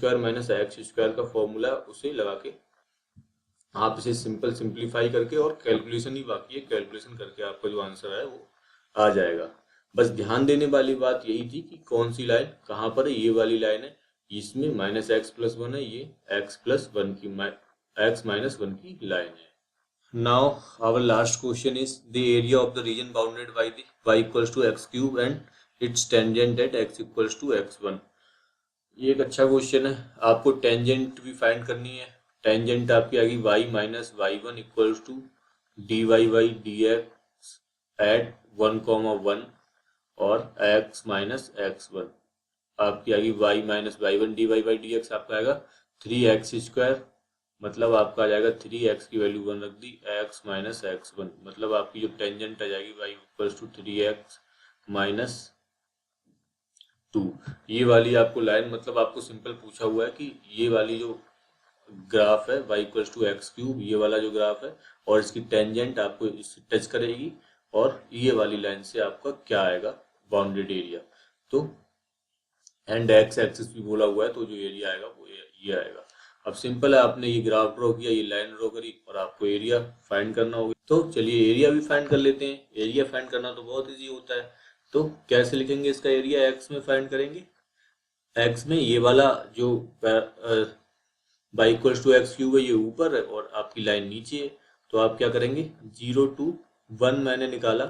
x² का फॉर्मूला उसे लगा के आप इसे सिंपल सिंप्लीफाई करके, और कैलकुलेशन ही बाकी है, कैलकुलेशन करके आपका जो आंसर है वो आ जाएगा। बस ध्यान देने वाली बात यही थी कि कौन सी लाइन कहाँ पर है। ये वाली लाइन है, इसमें -x+1 है, ये x+1 की x-1 की लाइन है। Now our last question is the area of the region bounded by the y = x³ and its tangent at x = x1। ये एक अच्छा क्वेश्चन है। आपको टेंजेंट भी फाइंड करनी है। टेंजेंट आपकी आएगी y - y1 = dy/dx एट 1, 1 और x - x1 आपकी आएगी y - y1 dy/dx आपका आएगा 3x², मतलब आपका आ जाएगा 3x की वैल्यू 1 रख दी, x - x1, मतलब आपकी जो टेंजेंट आ जाएगी y = 3x - 2। ये वाली आपको लाइन, मतलब आपको सिंपल पूछा हुआ है कि ये वाली जो ग्राफ है y = x³, ये वाला जो ग्राफ है, और इसकी टेंजेंट आपको इससे टच करेगी, और ये वाली लाइन से आपका क्या आएगा, बाउंडेड एरिया। तो एंड एक्स एक्सिस भी बोला हुआ है, तो जो एरिया आएगा वो ये आएगा। अब सिंपल है, आपने ये ग्राफ ड्रॉ किया, ये लाइन ड्रॉ करी, और आपको एरिया फाइंड करना होगा। तो चलिए एरिया भी फाइंड कर लेते हैं। एरिया फाइंड करना तो बहुत इजी होता है। तो कैसे लिखेंगे इसका एरिया, एक्स में फाइंड करेंगे। एक्स में ये वाला जो y = x³ है ये ऊपर है और आपकी लाइन नीचे है, तो आप क्या करेंगे, 0 to 1 मैंने निकाला,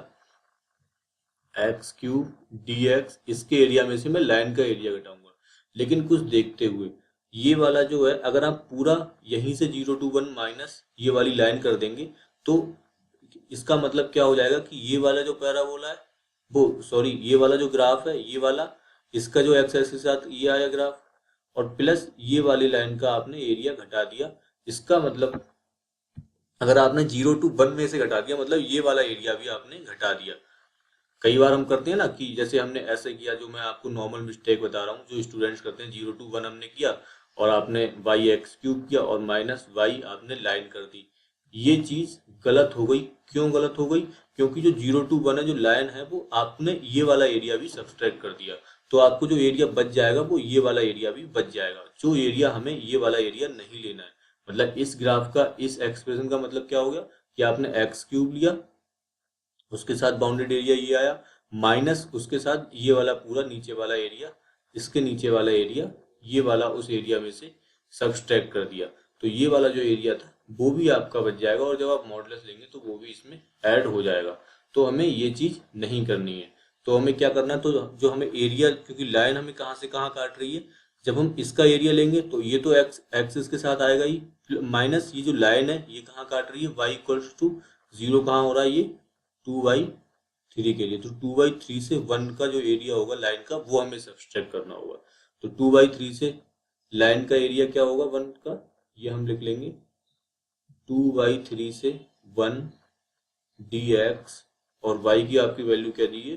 x³ dx, इसके एरिया में से मैं लाइन का एरिया घटाऊंगा। लेकिन कुछ देखते हुए, ये वाला जो है अगर आप पूरा यहीं से 0 to 1 माइनस ये वाली लाइन कर देंगे तो इसका मतलब क्या हो जाएगा कि ये वाला जो पैराबोला है वो, सॉरी, ये वाला जो ग्राफ है, ये वाला, इसका जो एक्स एक्सिस के साथ ये आया ग्राफ, और प्लस ये वाली लाइन का आपने एरिया घटा दिया। इसका मतलब अगर आपने 0 to 1 में से घटा दिया, मतलब ये वाला एरिया भी आपने घटा दिया। कई बार हम करते हैं ना कि जैसे हमने ऐसे किया, जो मैं आपको नॉर्मल मिस्टेक बता रहा हूँ जो स्टूडेंट्स करते हैं, 0 to 1 हमने किया और आपने y x³ किया और -y आपने लाइन कर दी। ये चीज गलत हो गई। क्यों गलत हो गई? क्योंकि जो 0 to 1 है जो लाइन है वो आपने ये वाला एरिया भी सब्सट्रैक्ट कर दिया, तो आपको जो एरिया बच जाएगा वो ये वाला एरिया भी बच जाएगा, जो एरिया हमें ये वाला एरिया नहीं लेना है। मतलब इस ग्राफ का, इस एक्सप्रेशन का मतलब क्या हो गया कि आपने एक्स क्यूब लिया, उसके साथ बाउंडेड एरिया ये आया, माइनस उसके साथ ये वाला पूरा नीचे वाला एरिया, इसके नीचे वाला एरिया, ये वाला उस एरिया में से सब्सट्रैक्ट कर दिया, तो ये वाला जो एरिया था वो भी आपका बच जाएगा, और जब आप मॉडुलस लेंगे तो वो भी इसमें ऐड हो जाएगा। तो हमें ये चीज नहीं करनी है। तो हमें क्या करना है, तो जो हमें एरिया, क्योंकि लाइन हमें कहाँ से कहाँ काट रही है, जब हम इसका एरिया लेंगे तो ये तो एक्स एक्सिस के साथ आएगा ही, माइनस ये जो लाइन है ये कहाँ काट रही है, y इक्वल्स टू 0 कहाँ हो रहा है, ये 2/3 के लिए। तो 2/3 से 1 का जो एरिया होगा लाइन का वो हमें सब्सट्रैक्ट करना होगा। तो 2/3 से लाइन का एरिया क्या होगा 1 का, ये हम लिख लेंगे 2/3 से 1 dx, और y की आपकी वैल्यू क्या दी है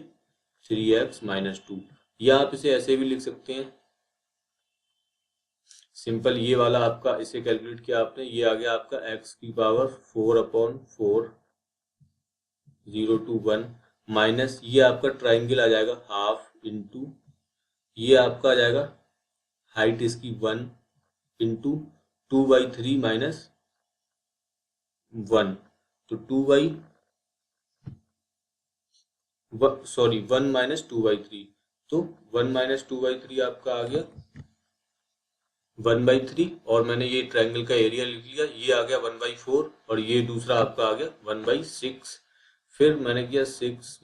3x - 2, या आप इसे ऐसे भी लिख सकते हैं सिंपल। ये वाला आपका इसे कैलकुलेट किया आपने, ये आ गया आपका x की पावर 4/4 0 to 1 माइनस ये आपका ट्राइंगल आ जाएगा हाफ इंटू, ये आपका आ जाएगा हाइट इसकी 1 इंटू 2/3 माइनस 1, तो 1 माइनस 2/3, तो 1 माइनस 2/3 आपका आ गया 1/3, और मैंने ये ट्रायंगल का एरिया लिख लिया, ये आ गया 1/4, और ये दूसरा आपका आ गया 1/6। फिर मैंने किया 6 -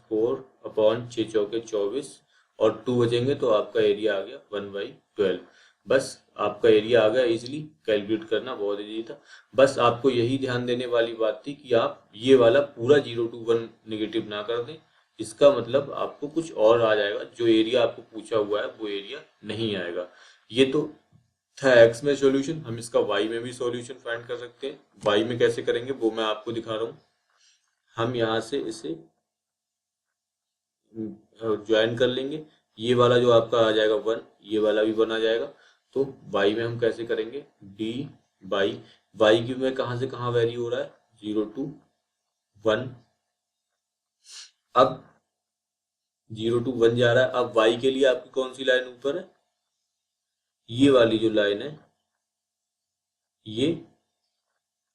4 अपॉन 6 चौके 24, और 2 बचेंगे तो आपका एरिया आ गया 1/12। बस आपका एरिया आ गया। इजीली कैलकुलेट करना बहुत इजी था। बस आपको यही ध्यान देने वाली बात थी कि आप ये वाला पूरा 0 to 1 नेगेटिव ना कर दें, इसका मतलब आपको कुछ और आ जाएगा, जो एरिया आपको पूछा हुआ है वो एरिया नहीं आएगा। ये तो था एक्स में सॉल्यूशन, हम इसका वाई में भी सॉल्यूशन फाइंड कर सकते हैं। वाई में कैसे करेंगे वो मैं आपको दिखा रहा हूँ। हम यहाँ से इसे ज्वाइन कर लेंगे, ये वाला जो आपका आ जाएगा 1, ये वाला भी 1 आ जाएगा। तो वाई में हम कैसे करेंगे, डी बाई वाई की में कहाँ से कहाँ वेरी हो रहा है 0 to 1, अब 0 to 1 जा रहा है। अब वाई के लिए आपकी कौन सी लाइन ऊपर है, ये वाली जो लाइन है ये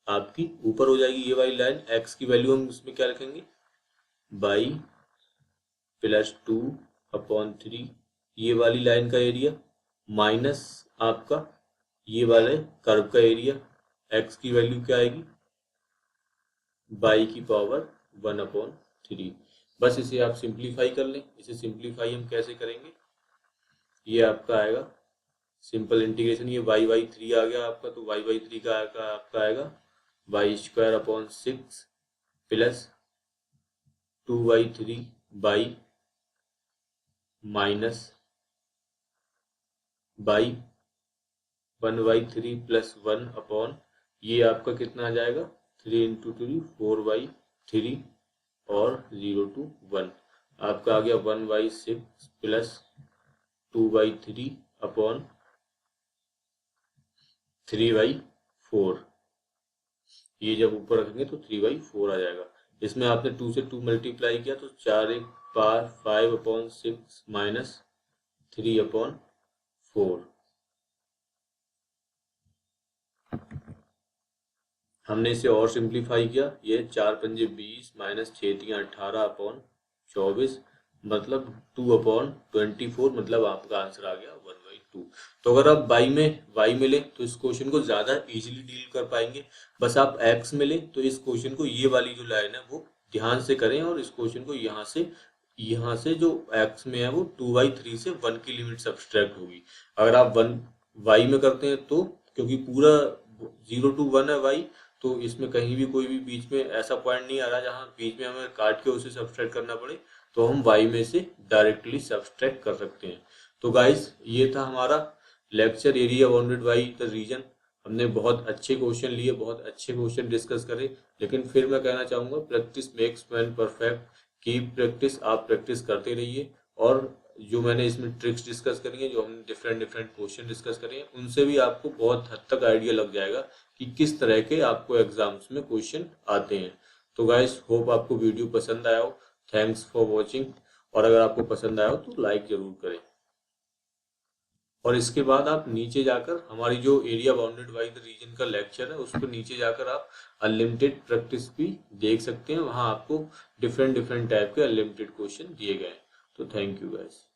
आपकी ऊपर हो जाएगी, ये वाली लाइन। एक्स की वैल्यू हम इसमें क्या रखेंगे, बाई +2/3, ये वाली लाइन का एरिया माइनस आपका ये वाले कर्व का एरिया। एक्स की वैल्यू क्या आएगी, बाई की पावर 1/3। बस इसे आप सिंप्लीफाई कर लें। इसे सिंप्लीफाई हम कैसे करेंगे, ये आपका आएगा सिंपल इंटीग्रेशन, ये y/3 आ गया आपका, तो y/3 का आपका आएगा y²/6 plus 2/3 by minus by 1/3 + 1 ये आपका कितना आ जाएगा 3 × 3 4/3, और 0 to 1 आपका आ गया 1/6 प्लस 2/3 अपॉन 3/4। ये जब ऊपर रखेंगे तो 3/4 आ जाएगा। इसमें आपने 2 से 2 मल्टीप्लाई किया तो 4 × 1 = 5/6 माइनस 3/4। हमने इसे और सिंप्लीफाई किया, ये 4 × 5 = 20 माइनस 6 × 3 = 18/24, मतलब 2/24, मतलब आपका आंसर आ गया 1/2। तो अगर आप वाई में लें तो इस क्वेश्चन को ज़्यादा इजीली डील कर पाएंगे। बस आप एक्स में लें तो इस क्वेश्चन को, ये वाली जो लाइन है वो ध्यान से करें, और इस क्वेश्चन को यहाँ से जो एक्स में है वो 2/3 से 1 की लिमिट सब्सट्रैक्ट होगी। अगर आप 1 वाई में करते हैं तो, क्योंकि पूरा 0 to 1 है वाई, तो इसमें कहीं भी कोई भी बीच में ऐसा पॉइंट नहीं आ रहा जहाँ बीच में हमें काट के उसे सब्सट्रैक्ट करना पड़े, तो हम वाई में से डायरेक्टली सब्सट्रैक्ट कर सकते हैं। तो गाइस ये था हमारा lecture area bounded by the region. हमने बहुत अच्छे क्वेश्चन लिए, बहुत अच्छे क्वेश्चन डिस्कस करे, लेकिन फिर मैं कहना चाहूँगा practice makes man perfect. Keep practice, आप प्रैक्टिस करते रहिए, और जो मैंने इसमें ट्रिक्स डिस्कस करी है, जो हमने डिफरेंट क्वेश्चन डिस्कस करे हैं, उनसे भी आपको बहुत हद तक आइडिया लग जाएगा कि किस तरह के आपको एग्जाम्स में क्वेश्चन आते हैं। तो गाइस होप आपको वीडियो पसंद आया हो। Thanks for watching. और अगर आपको पसंद आया हो तो लाइक जरूर करें। और इसके बाद आप नीचे जाकर हमारी जो area bounded by the region का लेक्चर है, उस पर नीचे जाकर आप अनलिमिटेड प्रैक्टिस भी देख सकते हैं। वहां आपको डिफरेंट टाइप के अनलिमिटेड क्वेश्चन दिए गए हैं। तो थैंक यू गाइस।